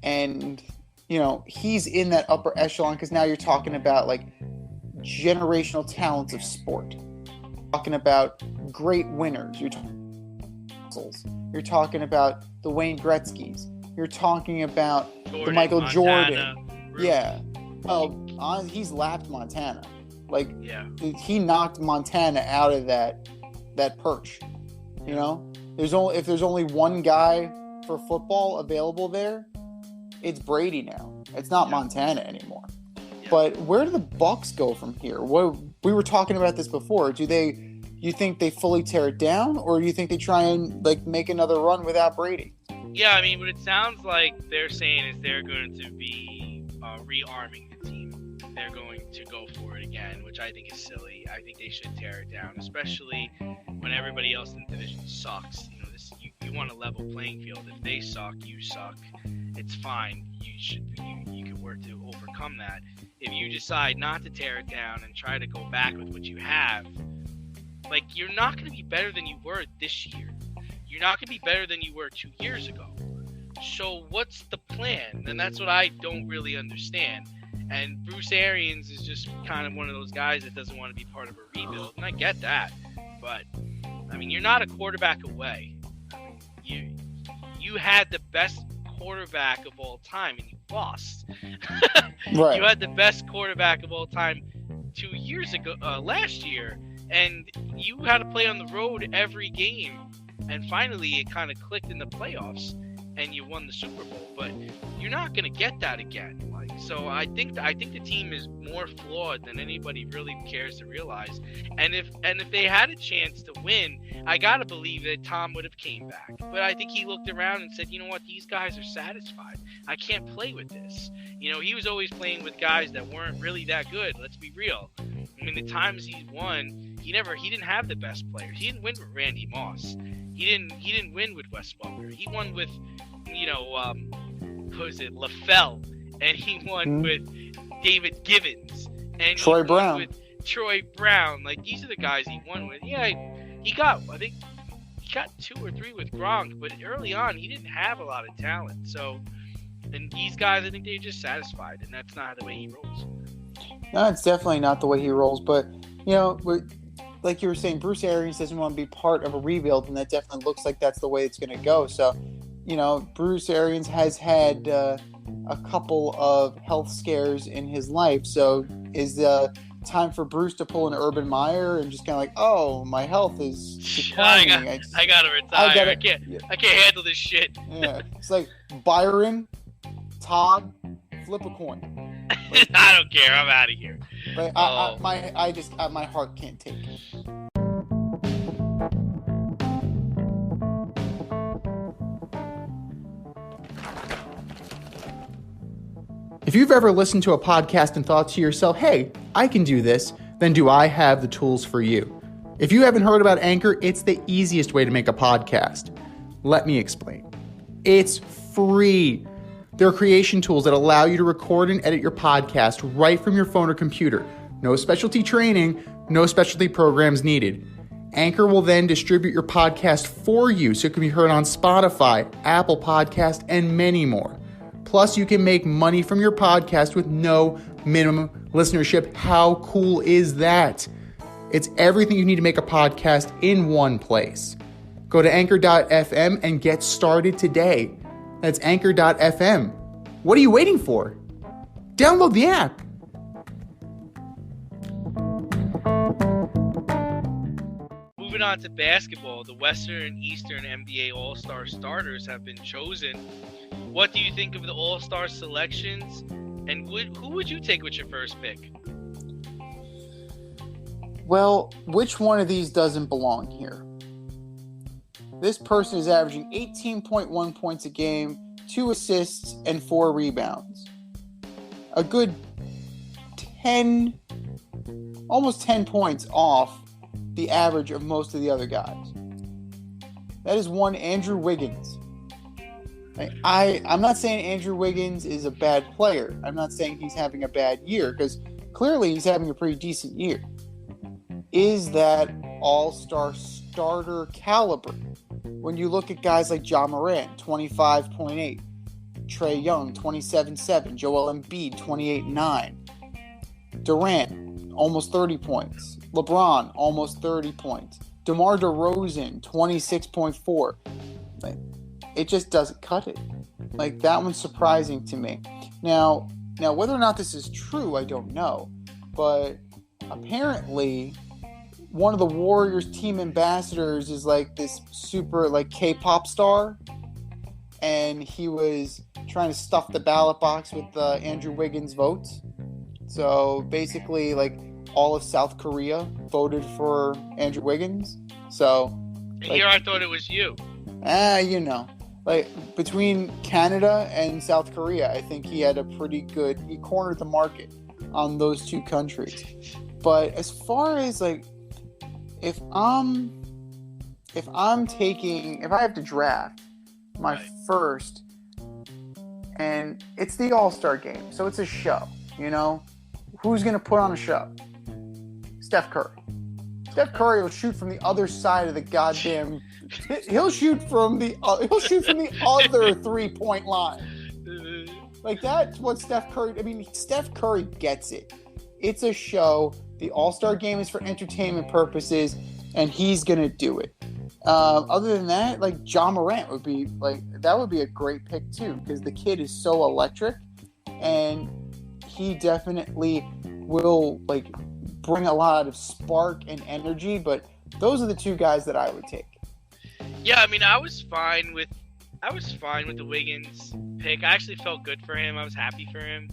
Speaker 2: And, he's in that upper echelon because now you're talking about like generational talents of sport. You're talking about great winners. You're talking about the Wayne Gretzky's. You're talking about the Michael
Speaker 3: Montana,
Speaker 2: Jordan.
Speaker 3: really.
Speaker 2: Yeah. Well, he's lapped Montana. Like,
Speaker 3: Yeah.
Speaker 2: he knocked Montana out of that perch. If there's only one guy for football available there, it's Brady now. It's not Montana anymore.
Speaker 3: Yeah.
Speaker 2: But where do the Bucks go from here? We were talking about this before. You think they fully tear it down, or do you think they try and make another run without Brady?
Speaker 3: Yeah, I mean, what it sounds like they're saying is they're going to be rearming the team. They're going to go for it again, which I think is silly. I think they should tear it down, especially when everybody else in the division sucks. You want a level playing field. If they suck, you suck. It's fine. You can work to overcome that. If you decide not to tear it down and try to go back with what you have, you're not going to be better than you were this year. You're not going to be better than you were 2 years ago. So what's the plan? And that's what I don't really understand. And Bruce Arians is just kind of one of those guys that doesn't want to be part of a rebuild. And I get that. But, I mean, you're not a quarterback away. You had the best quarterback of all time and you lost.
Speaker 2: Right.
Speaker 3: You had the best quarterback of all time 2 years ago, last year, and you had to play on the road every game. And finally, it kind of clicked in the playoffs, and you won the Super Bowl. But you're not going to get that again. So I think the team is more flawed than anybody really cares to realize. And if they had a chance to win, I gotta believe that Tom would have came back. But I think he looked around and said, you know what, these guys are satisfied. I can't play with this. He was always playing with guys that weren't really that good. Let's be real. I mean, the times he's won, he didn't have the best players. He didn't win with Randy Moss. He didn't win with Wes Welker. He won with, LaFell. And he won with David Givens. And
Speaker 2: Troy
Speaker 3: he won
Speaker 2: Brown.
Speaker 3: with Troy Brown. These are the guys he won with. Yeah, he got 2 or 3 with Gronk, but early on he didn't have a lot of talent. So, and these guys, I think they're just satisfied, and that's not the way he rolls.
Speaker 2: No, it's definitely not the way he rolls. But, like you were saying, Bruce Arians doesn't want to be part of a rebuild, and that definitely looks like that's the way it's going to go. So, Bruce Arians has had a couple of health scares in his life. So is time for Bruce to pull an Urban Meyer and just kind of oh, my health is declining.
Speaker 3: I gotta retire. I can't handle this shit.
Speaker 2: Yeah, it's like Byron, Todd, flip a coin.
Speaker 3: I don't care. I'm out of here.
Speaker 2: But my heart can't take it. If you've ever listened to a podcast and thought to yourself, hey, I can do this, then do I have the tools for you? If you haven't heard about Anchor, it's the easiest way to make a podcast. Let me explain. It's free. There are creation tools that allow you to record and edit your podcast right from your phone or computer. No specialty training, no specialty programs needed. Anchor will then distribute your podcast for you so it can be heard on Spotify, Apple Podcast, and many more. Plus, you can make money from your podcast with no minimum listenership. How cool is that? It's everything you need to make a podcast in one place. Go to anchor.fm and get started today. That's anchor.fm. What are you waiting for? Download the app.
Speaker 3: Moving on to basketball, the Western and Eastern NBA All-Star starters have been chosen. What do you think of the All-Star selections? And who would you take with your first pick?
Speaker 2: Well, which one of these doesn't belong here? This person is averaging 18.1 points a game, 2 assists, and 4 rebounds. A good 10, almost 10 points off the average of most of the other guys. That is one Andrew Wiggins. I'm not saying Andrew Wiggins is a bad player. I'm not saying he's having a bad year, because clearly he's having a pretty decent year. Is that all-star starter caliber? When you look at guys like Ja Morant, 25.8, Trae Young, 27.7, Joel Embiid, 28.9, Durant, almost 30 points, LeBron, almost 30 points, DeMar DeRozan, 26.4. It just doesn't cut it. That one's surprising to me. Now, whether or not this is true, I don't know. But apparently, one of the Warriors team ambassadors is this super K-pop star. And he was trying to stuff the ballot box with Andrew Wiggins' votes. So basically, all of South Korea voted for Andrew Wiggins. So
Speaker 3: Here I thought it was you.
Speaker 2: Between Canada and South Korea, I think he had he cornered the market on those two countries. But as far as if I have to draft my first, and it's the All-Star game, so it's a show, who's going to put on a show? Steph Curry. Steph Curry will shoot from the other side of the goddamn. He'll shoot from the other 3-point line. That's what Steph Curry. Steph Curry gets it. It's a show. The All-Star game is for entertainment purposes, and he's gonna do it. Other than that, Ja Morant would be that would be a great pick too, because the kid is so electric, and he definitely will bring a lot of spark and energy. But those are the two guys that I would take.
Speaker 3: Yeah, I was fine with the Wiggins pick. I actually felt good for him. I was happy for him.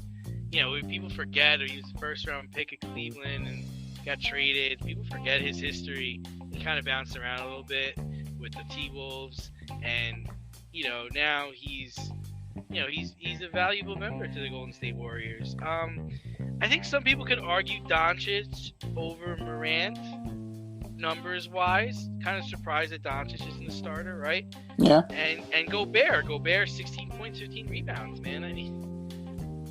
Speaker 3: When people forget, he was the first round pick of Cleveland and got traded. People forget his history. He kind of bounced around a little bit with the T-Wolves, and now he's a valuable member to the Golden State Warriors. I think some people could argue Doncic over Morant, numbers wise. Kind of surprised that Doncic isn't the starter, right?
Speaker 2: Yeah.
Speaker 3: And Gobert, 16 points, 15 rebounds, man.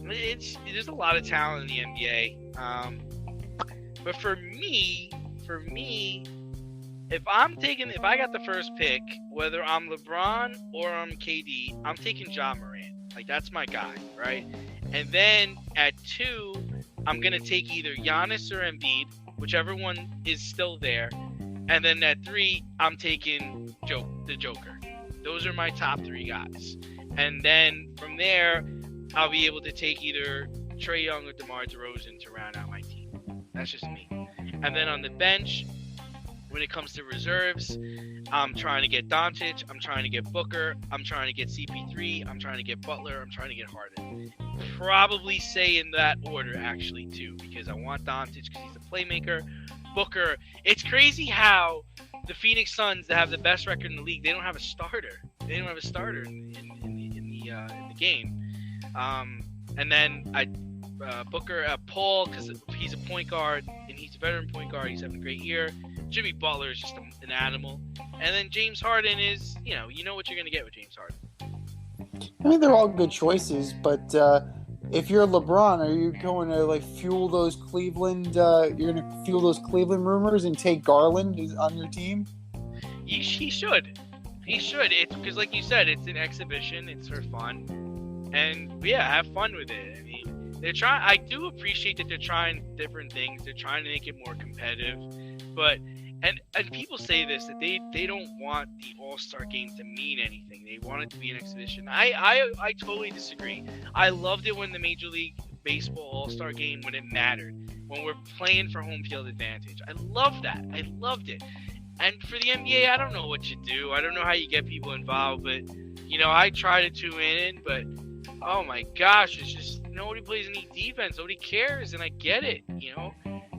Speaker 3: There's a lot of talent in the NBA. But for me, if I got the first pick, whether I'm LeBron or I'm KD, I'm taking Ja Morant. That's my guy, right? And then at 2, I'm gonna take either Giannis or Embiid, whichever one is still there. And then at 3, I'm taking the Joker. Those are my top 3 guys. And then from there, I'll be able to take either Trae Young or DeMar DeRozan to round out my team. That's just me. And then on the bench, when it comes to reserves, I'm trying to get Doncic, I'm trying to get Booker, I'm trying to get CP3, I'm trying to get Butler, I'm trying to get Harden. Probably say in that order, actually, too, because I want Doncic because he's a playmaker. Booker, it's crazy how the Phoenix Suns, that have the best record in the league, they don't have a starter. They don't have a starter in the game. And then Booker, Paul, because he's a point guard and he's a veteran point guard. He's having a great year. Jimmy Butler is just an animal. And then James Harden is, you know what you're going to get with James Harden.
Speaker 2: They're all good choices, but if you're LeBron, are you going to fuel those Cleveland? You're going to fuel those Cleveland rumors and take Garland on your team?
Speaker 3: He should. He should. It's because, like you said, it's an exhibition. It's for fun. and yeah, have fun with it. I mean, they're trying. I do appreciate that they're trying different things. They're trying to make it more competitive, but and people say this, that they don't want the All-Star game to mean anything. They want it to be an exhibition. I totally disagree. I loved it when the Major League Baseball All-Star game, when it mattered, when we're playing for home field advantage. I love that. I loved it. And for the NBA, I don't know what you do. I don't know how you get people involved, but I try to tune in, but oh my gosh, it's just nobody plays any defense. Nobody cares, and I get it.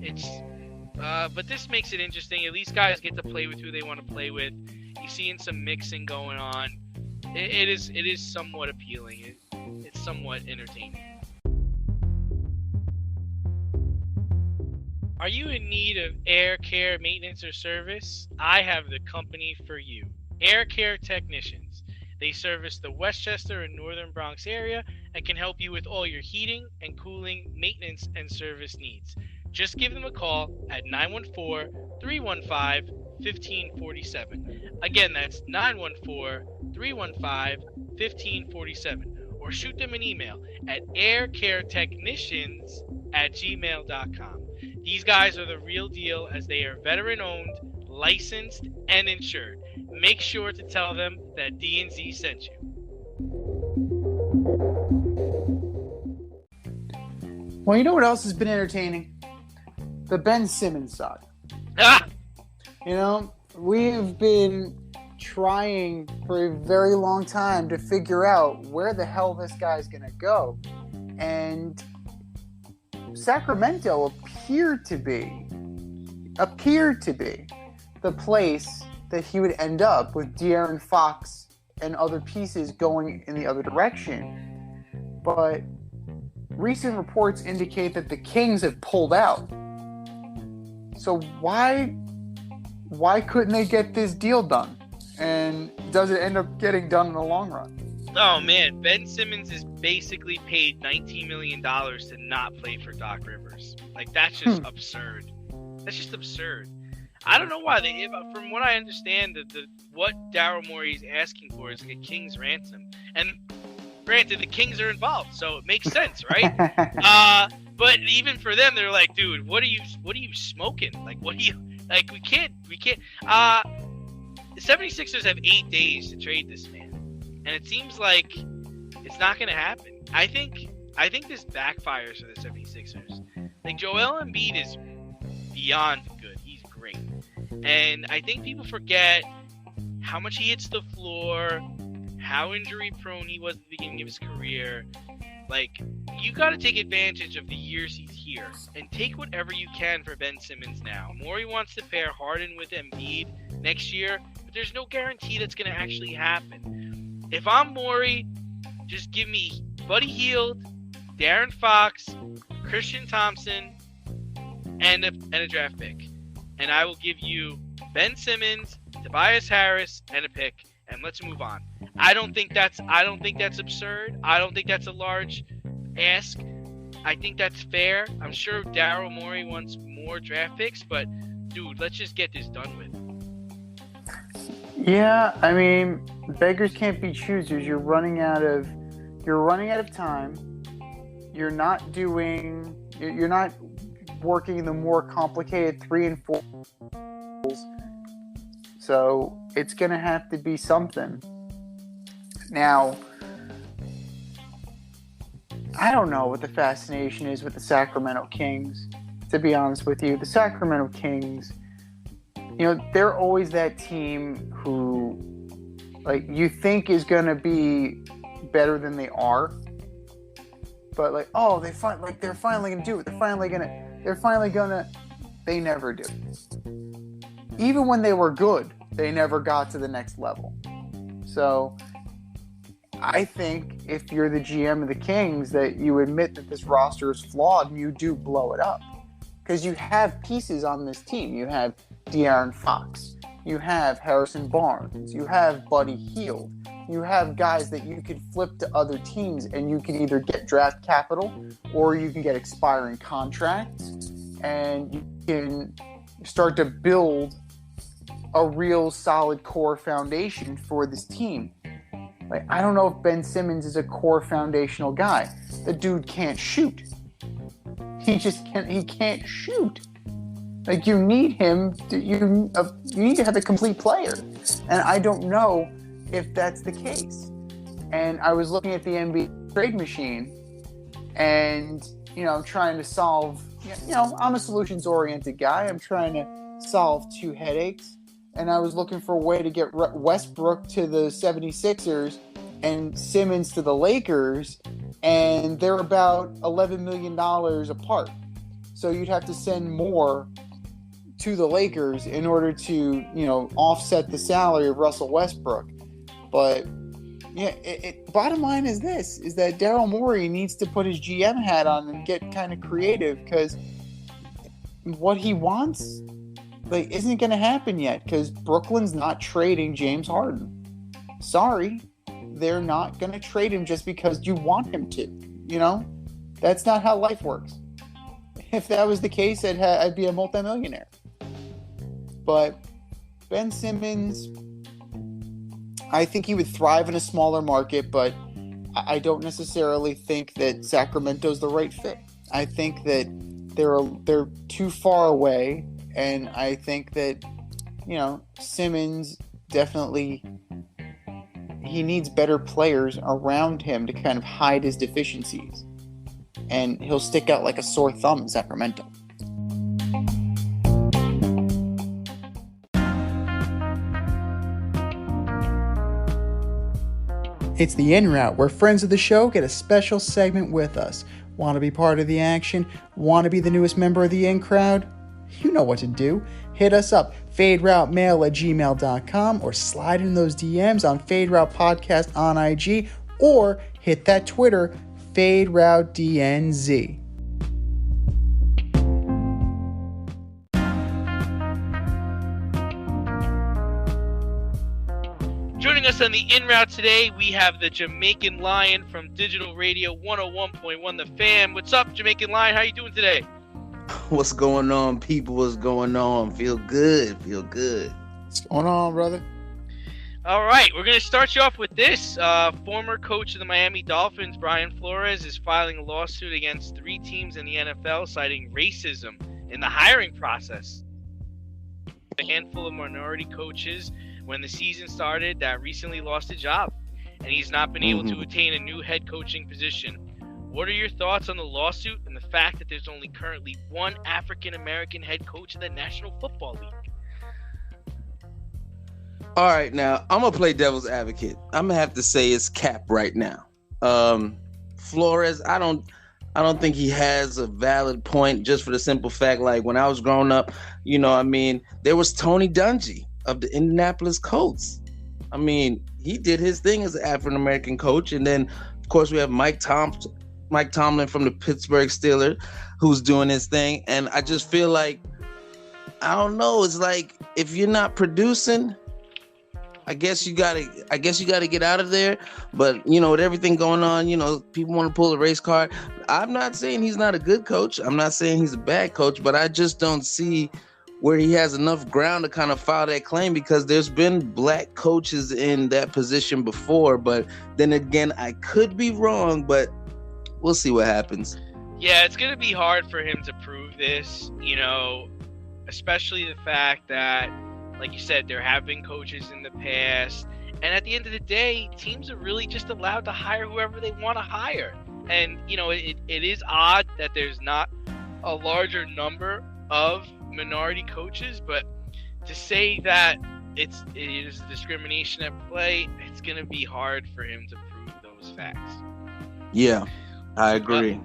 Speaker 3: It's but this makes it interesting. At least guys get to play with who they want to play with. You're seeing some mixing going on. It is somewhat appealing. It's somewhat entertaining. Are you in need of air care maintenance or service? I have the company for you. Air Care Technicians. They service the Westchester and Northern Bronx area and can help you with all your heating and cooling, maintenance, and service needs. Just give them a call at 914-315-1547. Again, that's 914-315-1547. Or shoot them an email at aircaretechnicians@gmail.com. These guys are the real deal, as they are veteran-owned, licensed, and insured. Make sure to tell them that D&Z sent you.
Speaker 2: Well, you know what else has been entertaining? The Ben Simmons saga.
Speaker 3: Ah!
Speaker 2: We've been trying for a very long time to figure out where the hell this guy's going to go. And Sacramento appeared to be the place that he would end up, with De'Aaron Fox and other pieces going in the other direction. But recent reports indicate that the Kings have pulled out. So why couldn't they get this deal done? And does it end up getting done in the long run?
Speaker 3: Oh man, Ben Simmons is basically paid $19 million to not play for Doc Rivers. Like, that's just absurd. That's just absurd. I don't know why from what I understand, what Daryl Morey is asking for is like a king's ransom. And granted, the Kings are involved, so it makes sense, right? But even for them, they're like, dude, what are you smoking? Like, we can't. The 76ers have 8 days to trade this man. And it seems like it's not going to happen. I think this backfires for the 76ers. Like, Joel Embiid is beyond good. He's great. And I think people forget how much he hits the floor, how injury prone he was at the beginning of his career. Like, you got to take advantage of the years he's here and take whatever you can for Ben Simmons now. Morey wants to pair Harden with Embiid next year, but there's no guarantee that's going to actually happen. If I'm Morey, just give me Buddy Hield, De'Aaron Fox, Christian Thompson, and a draft pick. And I will give you Ben Simmons, Tobias Harris, and a pick, and let's move on. I don't think that's absurd. I don't think that's a large ask. I think that's fair. I'm sure Daryl Morey wants more draft picks, but dude, let's just get this done with.
Speaker 2: Yeah, I mean, beggars can't be choosers. You're running out of time. You're not working the more complicated 3 and 4. So it's going to have to be something. Now, I don't know what the fascination is with the Sacramento Kings, to be honest with you. The Sacramento Kings, they're always that team who, like, you think is going to be better than they are. But, like, oh, they're finally going to do it. They're finally going to. They never do. Even when they were good, they never got to the next level. So I think if you're the GM of the Kings, that you admit that this roster is flawed and you do blow it up. Because you have pieces on this team. You have De'Aaron Fox. You have Harrison Barnes. You have Buddy Hield. You have guys that you can flip to other teams, and you can either get draft capital or you can get expiring contracts, and you can start to build a real solid core foundation for this team. Like, I don't know if Ben Simmons is a core foundational guy. The dude can't shoot. He can't shoot. Like, you need him. You need to have a complete player. And I don't know if that's the case. And I was looking at the NBA trade machine and, trying to solve, I'm a solutions-oriented guy. I'm trying to solve two headaches. And I was looking for a way to get Westbrook to the 76ers and Simmons to the Lakers. And they're about $11 million apart. So you'd have to send more to the Lakers in order to, offset the salary of Russell Westbrook. But yeah, bottom line is that Daryl Morey needs to put his GM hat on and get kind of creative, because what he wants isn't going to happen yet, because Brooklyn's not trading James Harden. Sorry, they're not going to trade him just because you want him to. That's not how life works. If that was the case, I'd be a multimillionaire. But Ben Simmons, I think he would thrive in a smaller market, but I don't necessarily think that Sacramento's the right fit. I think that they're too far away, and I think that, Simmons definitely, he needs better players around him to kind of hide his deficiencies. And he'll stick out like a sore thumb in Sacramento. It's the In Route, where friends of the show get a special segment with us. Want to be part of the action? Want to be the newest member of the In Crowd? You know what to do. Hit us up, faderoutemail@gmail.com, or slide in those DMs on Fade Route Podcast on IG, or hit that Twitter, FadeRouteDNZ.
Speaker 3: Joining us on the In Route today, we have the Jamaican Lion from Digital Radio 101.1 The Fan. What's up, Jamaican Lion? How you doing today?
Speaker 4: What's going on, people? What's going on? Feel good.
Speaker 2: What's going on, brother?
Speaker 3: All right, we're going to start you off with this. Former coach of the Miami Dolphins, Brian Flores, is filing a lawsuit against 3 teams in the NFL citing racism in the hiring process. A handful of minority coaches when the season started that recently lost a job, and he's not been able to attain a new head coaching position. What are your thoughts on the lawsuit and the fact that there's only currently one African-American head coach in the National Football League?
Speaker 4: All right, now I'm gonna play devil's advocate. I'm gonna have to say it's cap right now. Flores, I don't think he has a valid point, just for the simple fact, like, when I was growing up, there was Tony Dungy of the Indianapolis Colts. He did his thing as an African-American coach. And then, of course, we have Mike Tomlin from the Pittsburgh Steelers, who's doing his thing. And I just feel like, I don't know, it's like, if you're not producing, I guess you gotta get out of there. But, with everything going on, people want to pull the race card. I'm not saying he's not a good coach. I'm not saying he's a bad coach, but I just don't see where he has enough ground to kind of file that claim, because there's been black coaches in that position before. But then again, I could be wrong, but we'll see what happens.
Speaker 3: Yeah, it's going to be hard for him to prove this, especially the fact that, like you said, there have been coaches in the past. And at the end of the day, teams are really just allowed to hire whoever they want to hire. And, it is odd that there's not a larger number of minority coaches, but to say that it is discrimination at play, it's going to be hard for him to prove those facts.
Speaker 4: Yeah, I agree.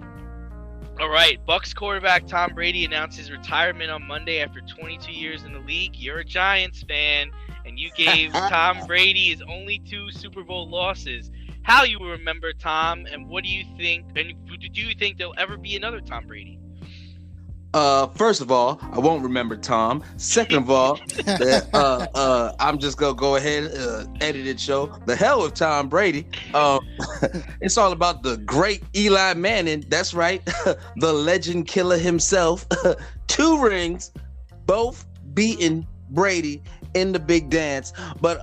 Speaker 3: All right, Bucs quarterback Tom Brady announced his retirement on Monday after 22 years in the league. You're a Giants fan, and you gave Tom Brady his only 2 Super Bowl losses. How you will remember Tom, and what do you think? And do you think there'll ever be another Tom Brady?
Speaker 4: First of all, I won't remember Tom. Second of all, I'm just gonna go ahead edit it. Show the hell with Tom Brady. It's all about the great Eli Manning. That's right, the legend killer himself. 2 rings, both beating Brady in the big dance. But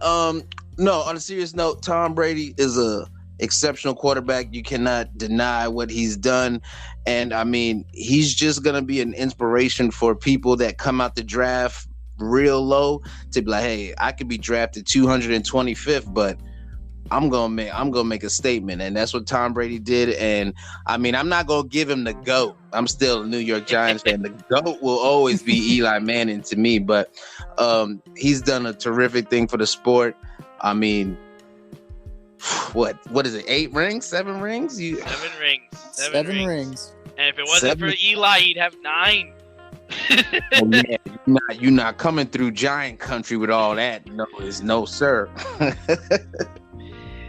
Speaker 4: No, on a serious note, Tom Brady is a exceptional quarterback. You cannot deny what he's done. And I mean, he's just going to be an inspiration for people that come out the draft real low to be like, hey, I could be drafted 225th, but I'm gonna make a statement, and that's what Tom Brady did. And I mean, I'm not gonna give him the GOAT. I'm still a New York Giants fan. The GOAT will always be Eli Manning to me, but he's done a terrific thing for the sport. I mean, what is it? 8 rings? 7 rings?
Speaker 3: 7 rings.
Speaker 2: 7 rings.
Speaker 3: And if it wasn't for Eli, he'd have 9.
Speaker 4: Oh, yeah, you're not coming through Giant country with all that. No, sir.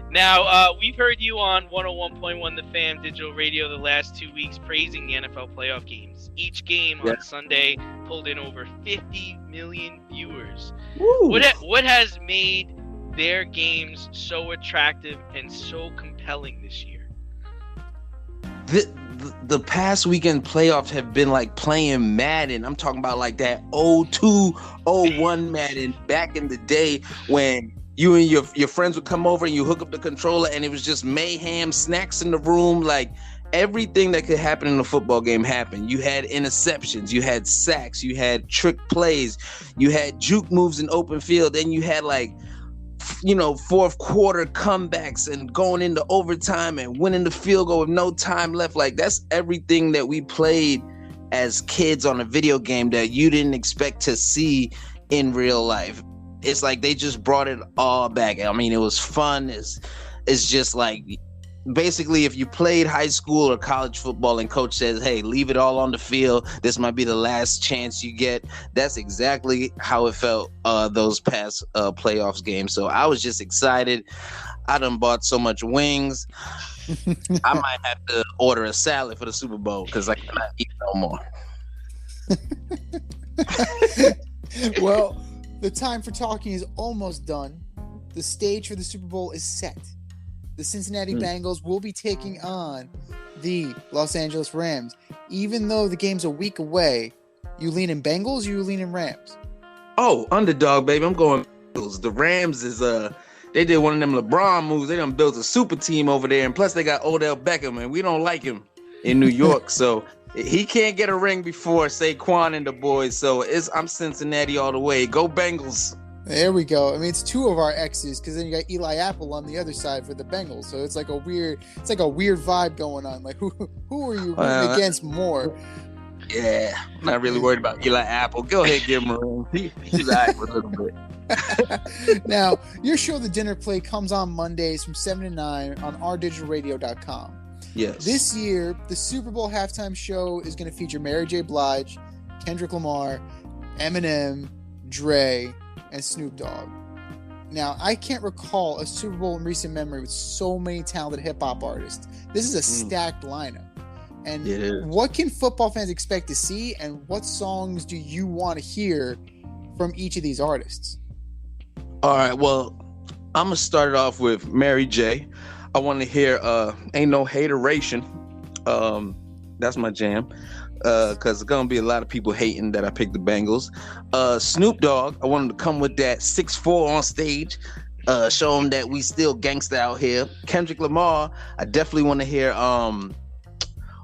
Speaker 3: Now, we've heard you on 101.1 The Fan Digital Radio the last 2 weeks praising the NFL playoff games. Each game on Sunday pulled in over 50 million viewers. What has made their games so attractive and so compelling this year?
Speaker 4: The past weekend playoffs have been like playing Madden. I'm talking about like that 02, 01 Madden back in the day when you and your friends would come over and you hook up the controller and it was just mayhem, snacks in the room. Like everything that could happen in a football game happened. You had interceptions, you had sacks, you had trick plays, you had juke moves in open field. Then you had fourth quarter comebacks and going into overtime and winning the field goal with no time left. Like that's everything that we played as kids on a video game that you didn't expect to see in real life. It's like they just brought it all back. I mean, it was fun. It's just like basically if you played high school or college football and coach says, hey, leave it all on the field, this might be the last chance you get. That's exactly how it felt those past playoffs games. So I was just excited. I done bought so much wings. I might have to order a salad for the Super Bowl because I cannot eat no more.
Speaker 2: Well, the time for talking is almost done. The stage for the Super Bowl is set. The Cincinnati Bengals will be taking on the Los Angeles Rams. Even though the game's a week away, you lean in Bengals or you lean in Rams?
Speaker 4: Oh, underdog, baby. I'm going Bengals. The Rams is they did one of them LeBron moves. They done built a super team over there, and plus they got Odell Beckham, and we don't like him in New York, so he can't get a ring before Saquon and the boys. So I'm Cincinnati all the way. Go Bengals.
Speaker 2: There we go. I mean, it's 2 of our X's because then you got Eli Apple on the other side for the Bengals. So it's like a weird vibe going on. Like who are you rooting against more?
Speaker 4: Yeah, I'm not really worried about Eli Apple. Go ahead, give him a ring. He's all right for a little bit.
Speaker 2: Now, your show, The Dinner Plate, comes on Mondays from 7 to 9 on ourdigitalradio.com.
Speaker 4: Yes.
Speaker 2: This year, the Super Bowl halftime show is going to feature Mary J. Blige, Kendrick Lamar, Eminem, Dre, and Snoop Dogg. Now, I can't recall a Super Bowl in recent memory with so many talented hip-hop artists. This is a stacked lineup. And what can football fans expect to see, and what songs do you want to hear from each of these artists?
Speaker 4: All right, well, I'm going to start it off with Mary J. I want to hear Ain't No Hateration. That's my jam. Because there's going to be a lot of people hating that I picked the Bengals. Snoop Dogg, I want him to come with that 6'4" on stage. Show him that we still gangsta out here. Kendrick Lamar, I definitely want to hear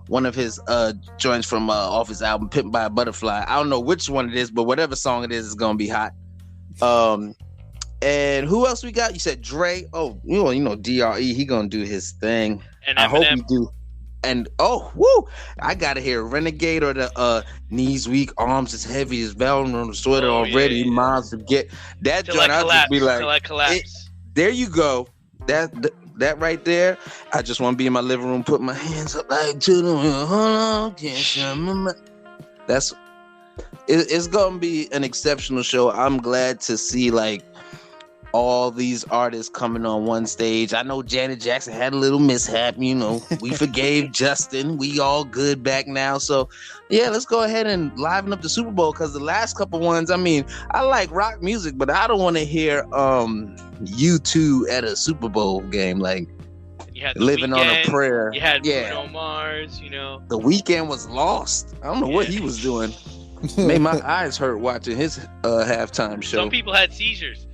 Speaker 4: one of his joints from off his album, Pimped by a Butterfly. I don't know which one it is, but whatever song it is going to be hot. And who else we got? You said Dre. Oh, you know DRE. He gonna do his thing.
Speaker 3: And
Speaker 4: I hope he do. And I gotta hear Renegade or the knees weak, arms as heavy as velvet on the sweater already. Yeah. Miles to get that
Speaker 3: till
Speaker 4: joint.
Speaker 3: I collapse.
Speaker 4: Just be like,
Speaker 3: till I collapse.
Speaker 4: There you go. That right there. I just want to be in my living room, put my hands up like to the. That's. It's gonna be an exceptional show. I'm glad to see like all these artists coming on one stage. I know Janet Jackson had a little mishap, we forgave Justin. We all good back now. So yeah, let's go ahead and liven up the Super Bowl, because the last couple ones, I mean, I like rock music, but I don't want to hear U2 at a Super Bowl game. Like,
Speaker 3: you had
Speaker 4: Living on a Prayer.
Speaker 3: You had Bruno Mars,
Speaker 4: The Weeknd was lost. I don't know what he was doing. Made my eyes hurt watching his halftime show.
Speaker 3: Some people had seizures.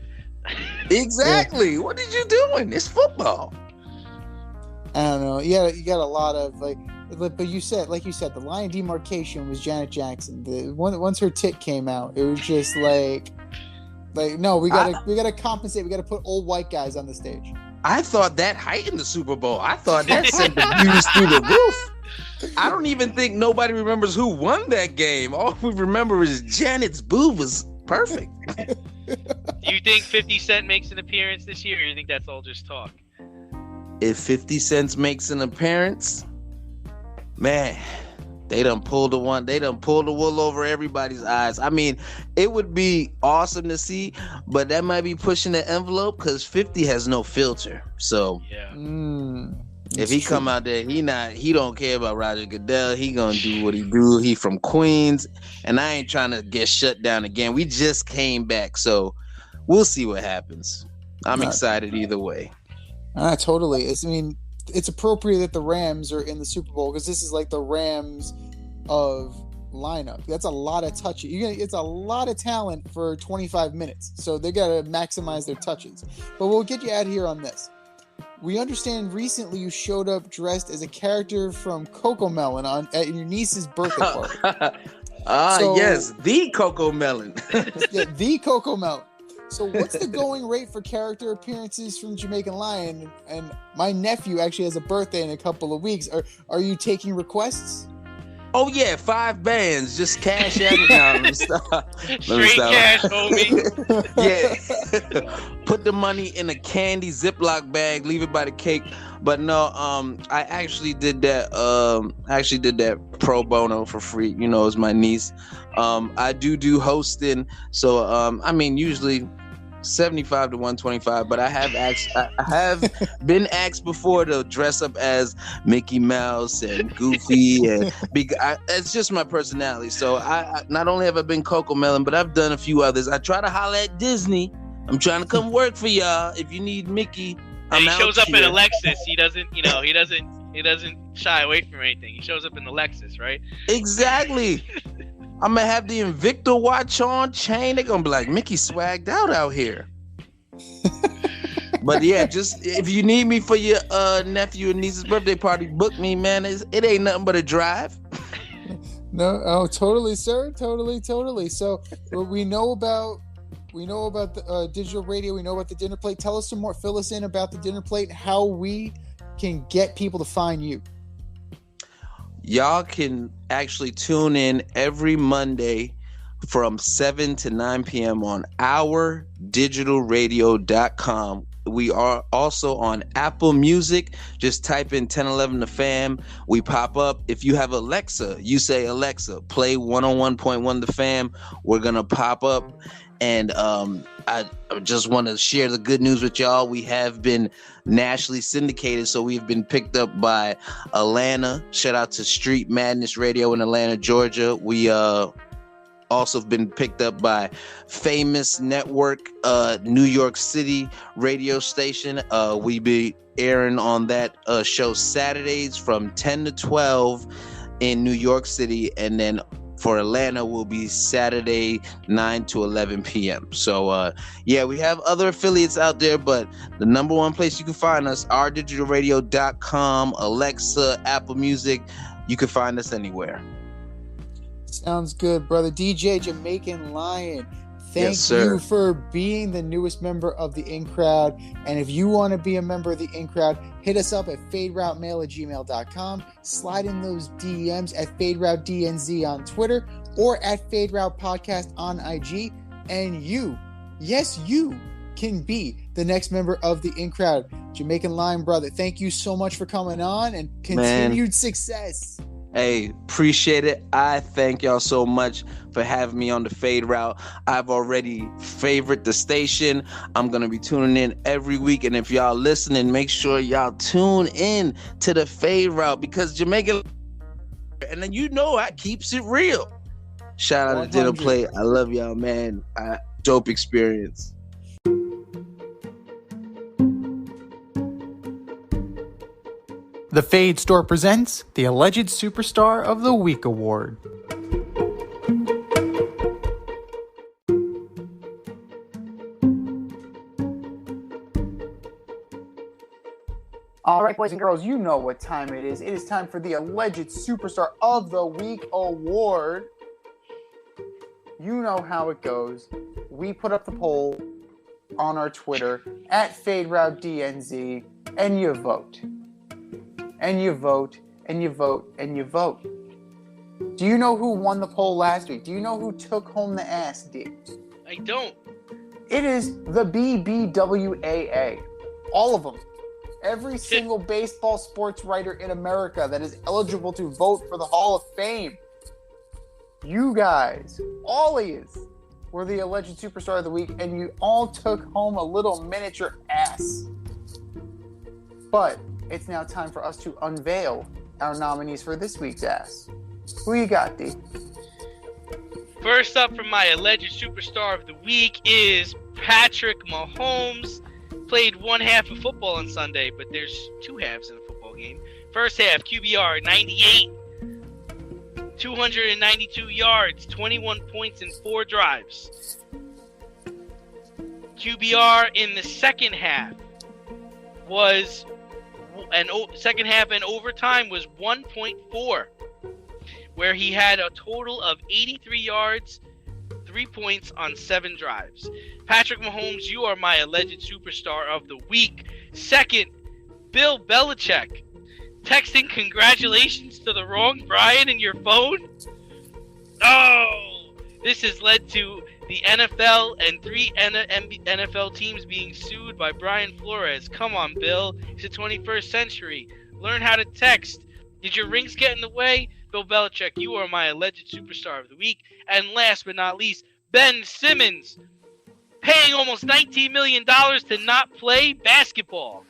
Speaker 4: Exactly. What did you doing? It's football.
Speaker 2: I don't know. Yeah, you got a lot of but you said, the line of demarcation was Janet Jackson. Once her tit came out, it was just no, we gotta compensate. We gotta put old white guys on the stage.
Speaker 4: I thought that heightened the Super Bowl. I thought that sent the views through the roof. I don't even think nobody remembers who won that game. All we remember is Janet's boob was perfect.
Speaker 3: Do you think 50 Cent makes an appearance this year, or you think that's all just talk?
Speaker 4: If 50 Cent makes an appearance, man, they done pulled the wool over everybody's eyes. I mean, it would be awesome to see, but that might be pushing the envelope because 50 has no filter. So
Speaker 3: yeah.
Speaker 4: If he come out there, he don't care about Roger Goodell. He gonna do what he do. He from Queens, and I ain't trying to get shut down again. We just came back, so we'll see what happens. I'm excited either way.
Speaker 2: Totally. It's appropriate that the Rams are in the Super Bowl because this is like the Rams of lineup. That's a lot of touches. It's a lot of talent for 25 minutes, so they gotta maximize their touches. But we'll get you out of here on this. We understand recently you showed up dressed as a character from Coco Melon at your niece's birthday party.
Speaker 4: Yes, the Coco Melon.
Speaker 2: Yeah, the Coco Melon. So what's the going rate for character appearances from Jamaican Lion? And my nephew actually has a birthday in a couple of weeks. Are you taking requests?
Speaker 4: Oh yeah, 5 bands. Just cash at it now. Let me stop.
Speaker 3: Straight cash, homie.
Speaker 4: Yeah. Put the money in a candy Ziploc bag. Leave it by the cake. But no, I actually did that. Pro bono for free. You know, it's my niece. I do hosting. So usually 75 to 125, but I have been asked before to dress up as Mickey Mouse and Goofy, and it's just my personality. So I not only have I been Coco Melon, but I've done a few others. I try to holler at Disney. I'm trying to come work for y'all. If you need Mickey,
Speaker 3: and he shows up in a Lexus. He doesn't shy away from anything. He shows up in the Lexus, right?
Speaker 4: Exactly. I'm gonna have the Invicta watch on, chain. They're gonna be like, Mickey swagged out here. But yeah, just if you need me for your nephew and niece's birthday party, book me, man. It ain't nothing but a drive.
Speaker 2: No, totally, sir. Totally. So we know about the digital radio. We know about the dinner plate. Tell us some more. Fill us in about the dinner plate. How we can get people to find you.
Speaker 4: Y'all can actually tune in every Monday from 7 to 9 p.m. on ourdigitalradio.com. We are also on Apple Music. Just type in 1011 The Fam. We pop up. If you have Alexa, you say, Alexa, play 101.1 The Fam. We're going to pop up. And I just want to share the good news with y'all. We have been nationally syndicated, so we've been picked up by Atlanta. Shout out to Street Madness Radio in Atlanta, Georgia. We also have been picked up by Famous Network, New York City radio station. We be airing on that show Saturdays from 10 to 12 in New York City, and then for Atlanta will be Saturday 9 to 11 p.m. So we have other affiliates out there, but the number one place you can find us, ourdigitalradio.com, Alexa, Apple Music. You can find us anywhere.
Speaker 2: Sounds good, brother. DJ Jamaican Lion, thank you for being the newest member of the In Crowd. And if you want to be a member of the In Crowd, hit us up at faderoutemail@gmail.com. Slide in those DMs at FadeRouteDNZ on Twitter or at FadeRoute Podcast on IG. And you can be the next member of the In Crowd. Jamaican Lion, brother, thank you so much for coming on and continued success.
Speaker 4: Hey, appreciate it. I thank y'all so much for having me on the Fade Route. I've already favored the station. I'm going to be tuning in every week. And if y'all listening, make sure y'all tune in to the Fade Route because Jamaican, and then I keeps it real. Shout out 100. To Dinner Plate. I love y'all, man. Dope experience.
Speaker 2: The Fade Store presents the Alleged Superstar of the Week Award. right, boys and girls, you know what time it is. It is time for the Alleged Superstar of the Week award. You know how it goes. We put up the poll on our Twitter at FadeRouteDNZ, and you vote. And you vote, and you vote, and you vote. Do you know who won the poll last week? Do you know who took home the ass, D?
Speaker 3: I don't.
Speaker 2: It is the BBWAA. All of them. Every single baseball sports writer in America that is eligible to vote for the Hall of Fame. You guys, all of you, were the Alleged Superstar of the Week, and you all took home a little miniature ass. But it's now time for us to unveil our nominees for this week's ass. Who you got, D?
Speaker 3: First up from my Alleged Superstar of the Week is Patrick Mahomes. Played one half of football on Sunday, but there's two halves in a football game. First half, QBR 98, 292 yards, 21 points in 4 drives. QBR in the second half and overtime was 1.4, where he had a total of 83 yards, 3 points on 7 drives. Patrick Mahomes, you are my Alleged Superstar of the Week. Second, Bill Belichick. Texting congratulations to the wrong Brian in your phone? Oh! This has led to the NFL and 3 NFL teams being sued by Brian Flores. Come on, Bill. It's the 21st century. Learn how to text. Did your rings get in the way? Bill Belichick, you are my Alleged Superstar of the Week. And last but not least, Ben Simmons, paying almost $19 million to not play basketball.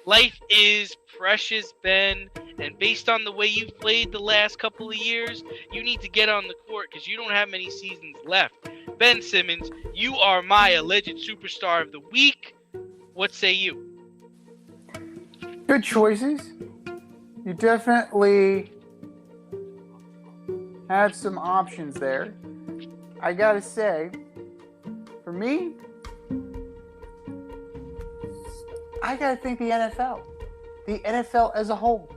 Speaker 3: Life is precious, Ben, and based on the way you've played the last couple of years, you need to get on the court because you don't have many seasons left. Ben Simmons, you are my Alleged Superstar of the Week. What say you?
Speaker 2: Good choices. You definitely have some options there. I gotta say, for me, I gotta think the NFL. The NFL as a whole.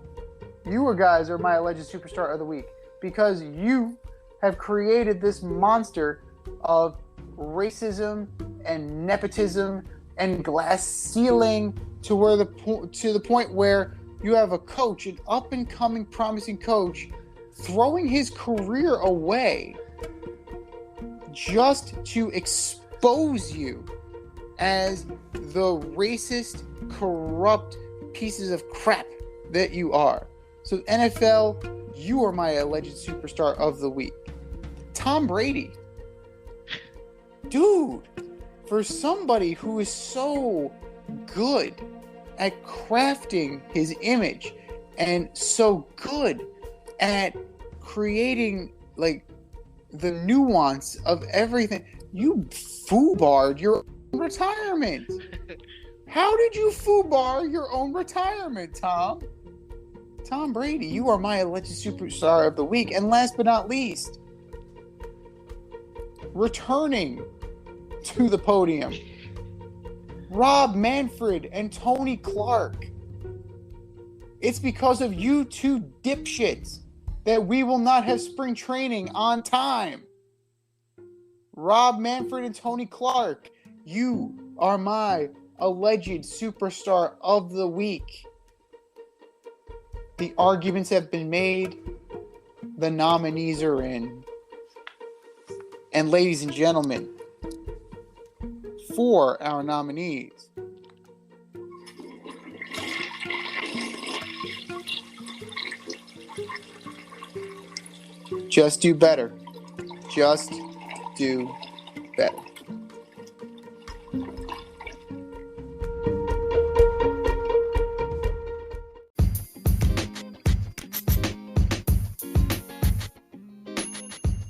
Speaker 2: You guys are my Alleged Superstar of the Week because you have created this monster of racism and nepotism and glass ceiling to the point where you have a coach, an up-and-coming promising coach, throwing his career away just to expose you as the racist, corrupt pieces of crap that you are. So NFL, you are my Alleged Superstar of the Week. Tom Brady. Dude, for somebody who is so good at crafting his image and so good at creating like the nuance of everything, you foobarred your own retirement. How did you foobar your own retirement, Tom? Tom Brady, you are my Alleged Superstar of the Week. And last but not least, returning to the podium, Rob Manfred and Tony Clark. It's because of you two dipshits that we will not have spring training on time. Rob Manfred and Tony Clark, you are my Alleged Superstar of the Week. The arguments have been made. The nominees are in. And ladies and gentlemen, for our nominees, just do better. Just do better.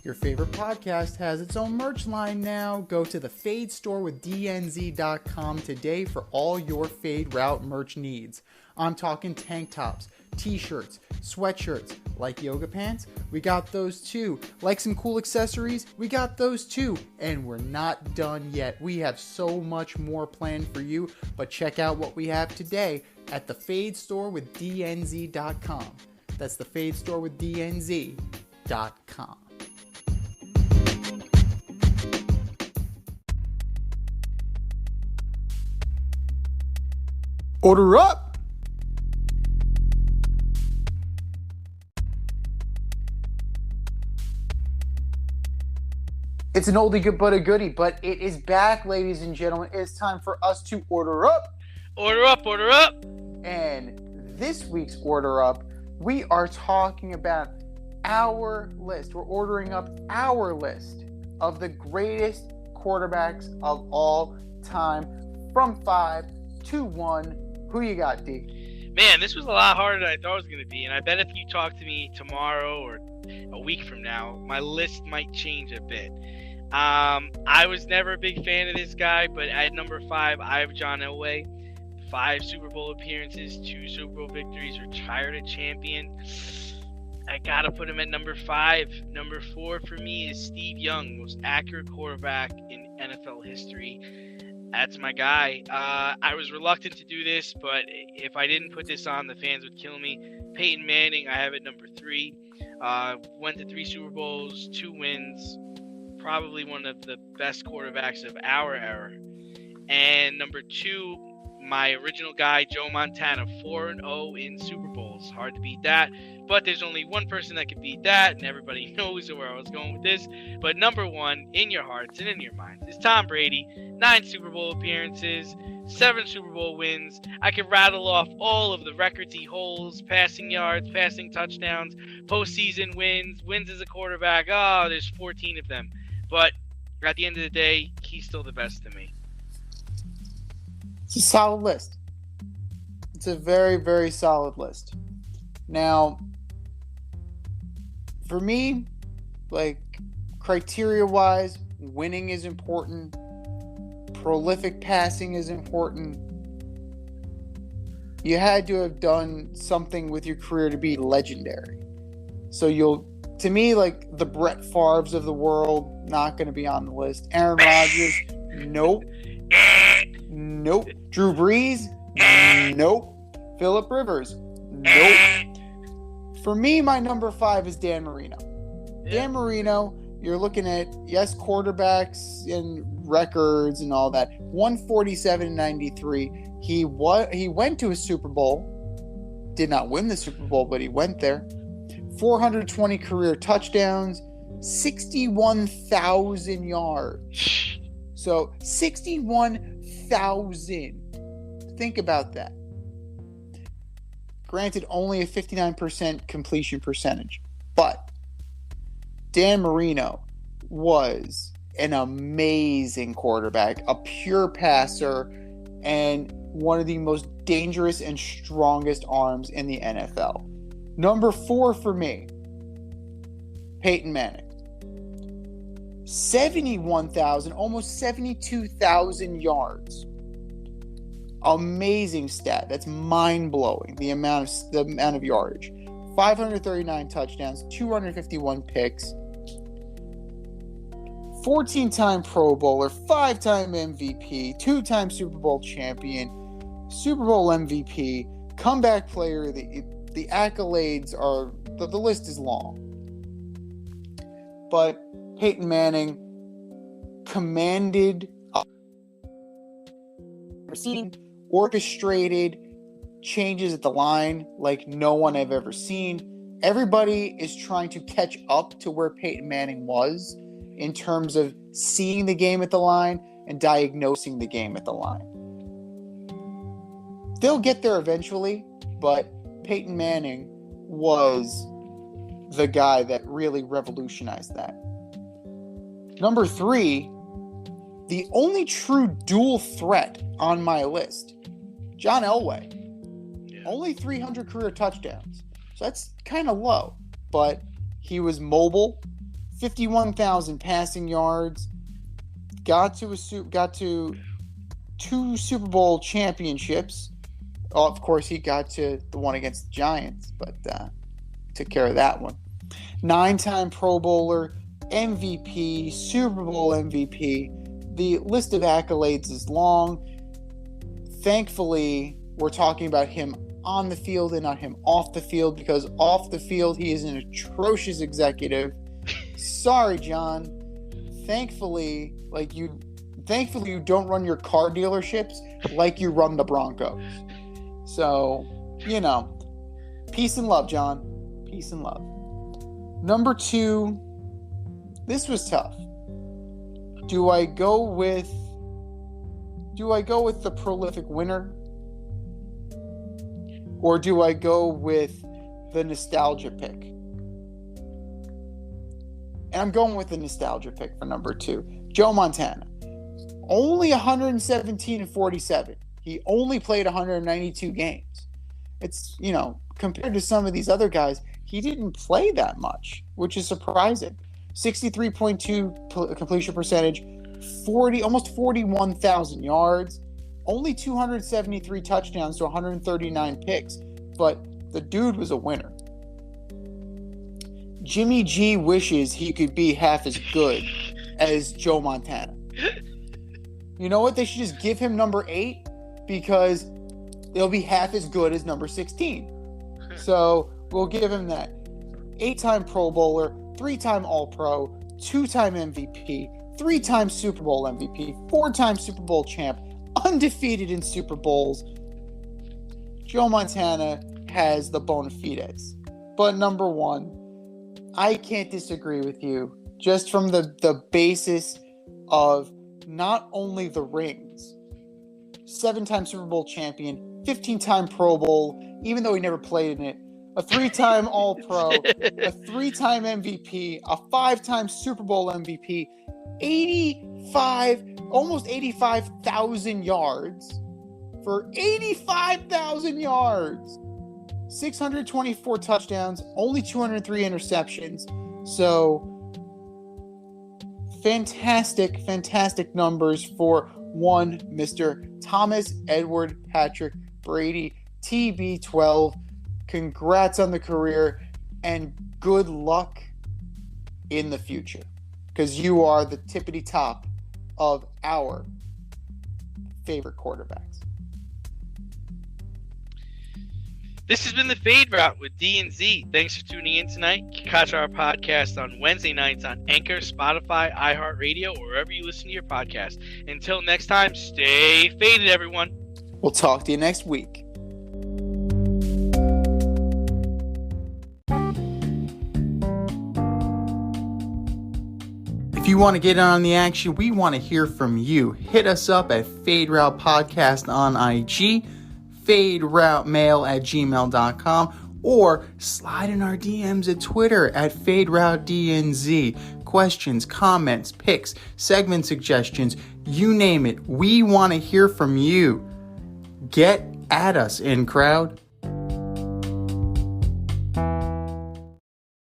Speaker 2: Your favorite podcast has its own merch line now. Go to the Fade Store with DNZ.com today for all your Fade Route merch needs. I'm talking tank tops, t-shirts, sweatshirts, like yoga pants, we got those too. Like some cool accessories, we got those too. And we're not done yet. We have so much more planned for you, but check out what we have today. at thefadestore.dnz.com. That's thefadestore.dnz.com. Order up! It's an oldie but a goodie, but it is back, ladies and gentlemen. It's time for us to order up.
Speaker 3: Order up, order up.
Speaker 2: And this week's order up, we are talking about our list. We're ordering up our list of the greatest quarterbacks of all time from 5 to 1. Who you got, D?
Speaker 3: Man, this was a lot harder than I thought it was going to be. And I bet if you talk to me tomorrow or a week from now, my list might change a bit. I was never a big fan of this guy, but at number 5, I have John Elway. 5 Super Bowl appearances, 2 Super Bowl victories, retired a champion. I gotta put him at number 5. Number 4 for me is Steve Young, most accurate quarterback in NFL history. That's my guy. I was reluctant to do this, but if I didn't put this on, the fans would kill me. Peyton Manning, I have at number 3. Went to 3 Super Bowls, 2 wins. Probably one of the best quarterbacks of our era. And number 2, my original guy, Joe Montana, 4-0 in Super Bowls. Hard to beat that. But there's only one person that can beat that, and everybody knows where I was going with this. But number 1, in your hearts and in your minds, is Tom Brady. 9 Super Bowl appearances, 7 Super Bowl wins. I could rattle off all of the records he holds, passing yards, passing touchdowns, postseason wins as a quarterback. Oh, there's 14 of them. But at the end of the day, he's still the best to me.
Speaker 2: It's a solid list. It's a very, very solid list. Now, for me, like, criteria-wise, winning is important. Prolific passing is important. You had to have done something with your career to be legendary. So to me, like, the Brett Favres of the world, not going to be on the list. Aaron Rodgers, nope. Nope. Drew Brees, nope. Phillip Rivers, nope. For me, my number 5 is Dan Marino. Yeah. Dan Marino, you're looking at, yes, quarterbacks and records and all that. 147-93. He went to a Super Bowl. Did not win the Super Bowl, but he went there. 420 career touchdowns, 61,000 yards. So 61,000. Think about that. Granted, only a 59% completion percentage, but Dan Marino was an amazing quarterback, a pure passer, and one of the most dangerous and strongest arms in the NFL. Number 4 for me, Peyton Manning. 71,000, almost 72,000 yards. Amazing stat. That's mind-blowing, the amount of yardage. 539 touchdowns, 251 picks. 14-time Pro Bowler, 5-time MVP, 2-time Super Bowl champion, Super Bowl MVP, comeback player. The accolades are, the list is long. But Peyton Manning commanded, receiving, orchestrated changes at the line like no one I've ever seen. Everybody is trying to catch up to where Peyton Manning was in terms of seeing the game at the line and diagnosing the game at the line. They'll get there eventually, but Peyton Manning was the guy that really revolutionized that. Number 3, the only true dual threat on my list, John Elway. Yeah. Only 300 career touchdowns. So that's kind of low, but he was mobile, 51,000 passing yards, got to 2 Super Bowl championships. Oh, of course, he got to the one against the Giants, but took care of that one. 9-time Pro Bowler, MVP, Super Bowl MVP. The list of accolades is long. Thankfully, we're talking about him on the field and not him off the field, because off the field he is an atrocious executive. Sorry, John. Thankfully you don't run your car dealerships like you run the Broncos. So, peace and love, John. Peace and love. Number 2, this was tough. Do I go with the prolific winner? Or do I go with the nostalgia pick? And I'm going with the nostalgia pick for number 2. Joe Montana. Only 117-47. He only played 192 games. It's, compared to some of these other guys, he didn't play that much, which is surprising. 63.2 completion percentage, almost 41,000 yards, only 273 touchdowns to 139 picks, but the dude was a winner. Jimmy G wishes he could be half as good as Joe Montana. You know what? They should just give him number 8 because they'll be half as good as number 16. So we'll give him that. 8-time Pro Bowler, 3-time All-Pro, 2-time MVP, 3-time Super Bowl MVP, 4-time Super Bowl champ, undefeated in Super Bowls. Joe Montana has the bona fides. But number 1, I can't disagree with you just from the basis of not only the rings. 7-time Super Bowl champion, 15-time Pro Bowl, even though he never played in it, a 3-time All-Pro, a 3-time MVP, a 5-time Super Bowl MVP, almost 85,000 yards. For 85,000 yards, 624 touchdowns, only 203 interceptions. So, fantastic numbers for one Mr. Thomas Edward Patrick Brady, TB12. Congrats on the career and good luck in the future, because you are the tippity top of our favorite quarterbacks.
Speaker 3: This has been the Fade Route with D and Z. Thanks for tuning in tonight. You can catch our podcast on Wednesday nights on Anchor, Spotify, iHeartRadio, or wherever you listen to your podcast. Until next time, stay faded, everyone.
Speaker 2: We'll talk to you next week. If you want to get in on the action, we want to hear from you. Hit us up at Fade Route Podcast on IG, faderoutemail@gmail.com, or slide in our DMs at Twitter at FadeRouteDNZ. Questions, comments, picks, segment suggestions, you name it. We want to hear from you. Get at us, in crowd.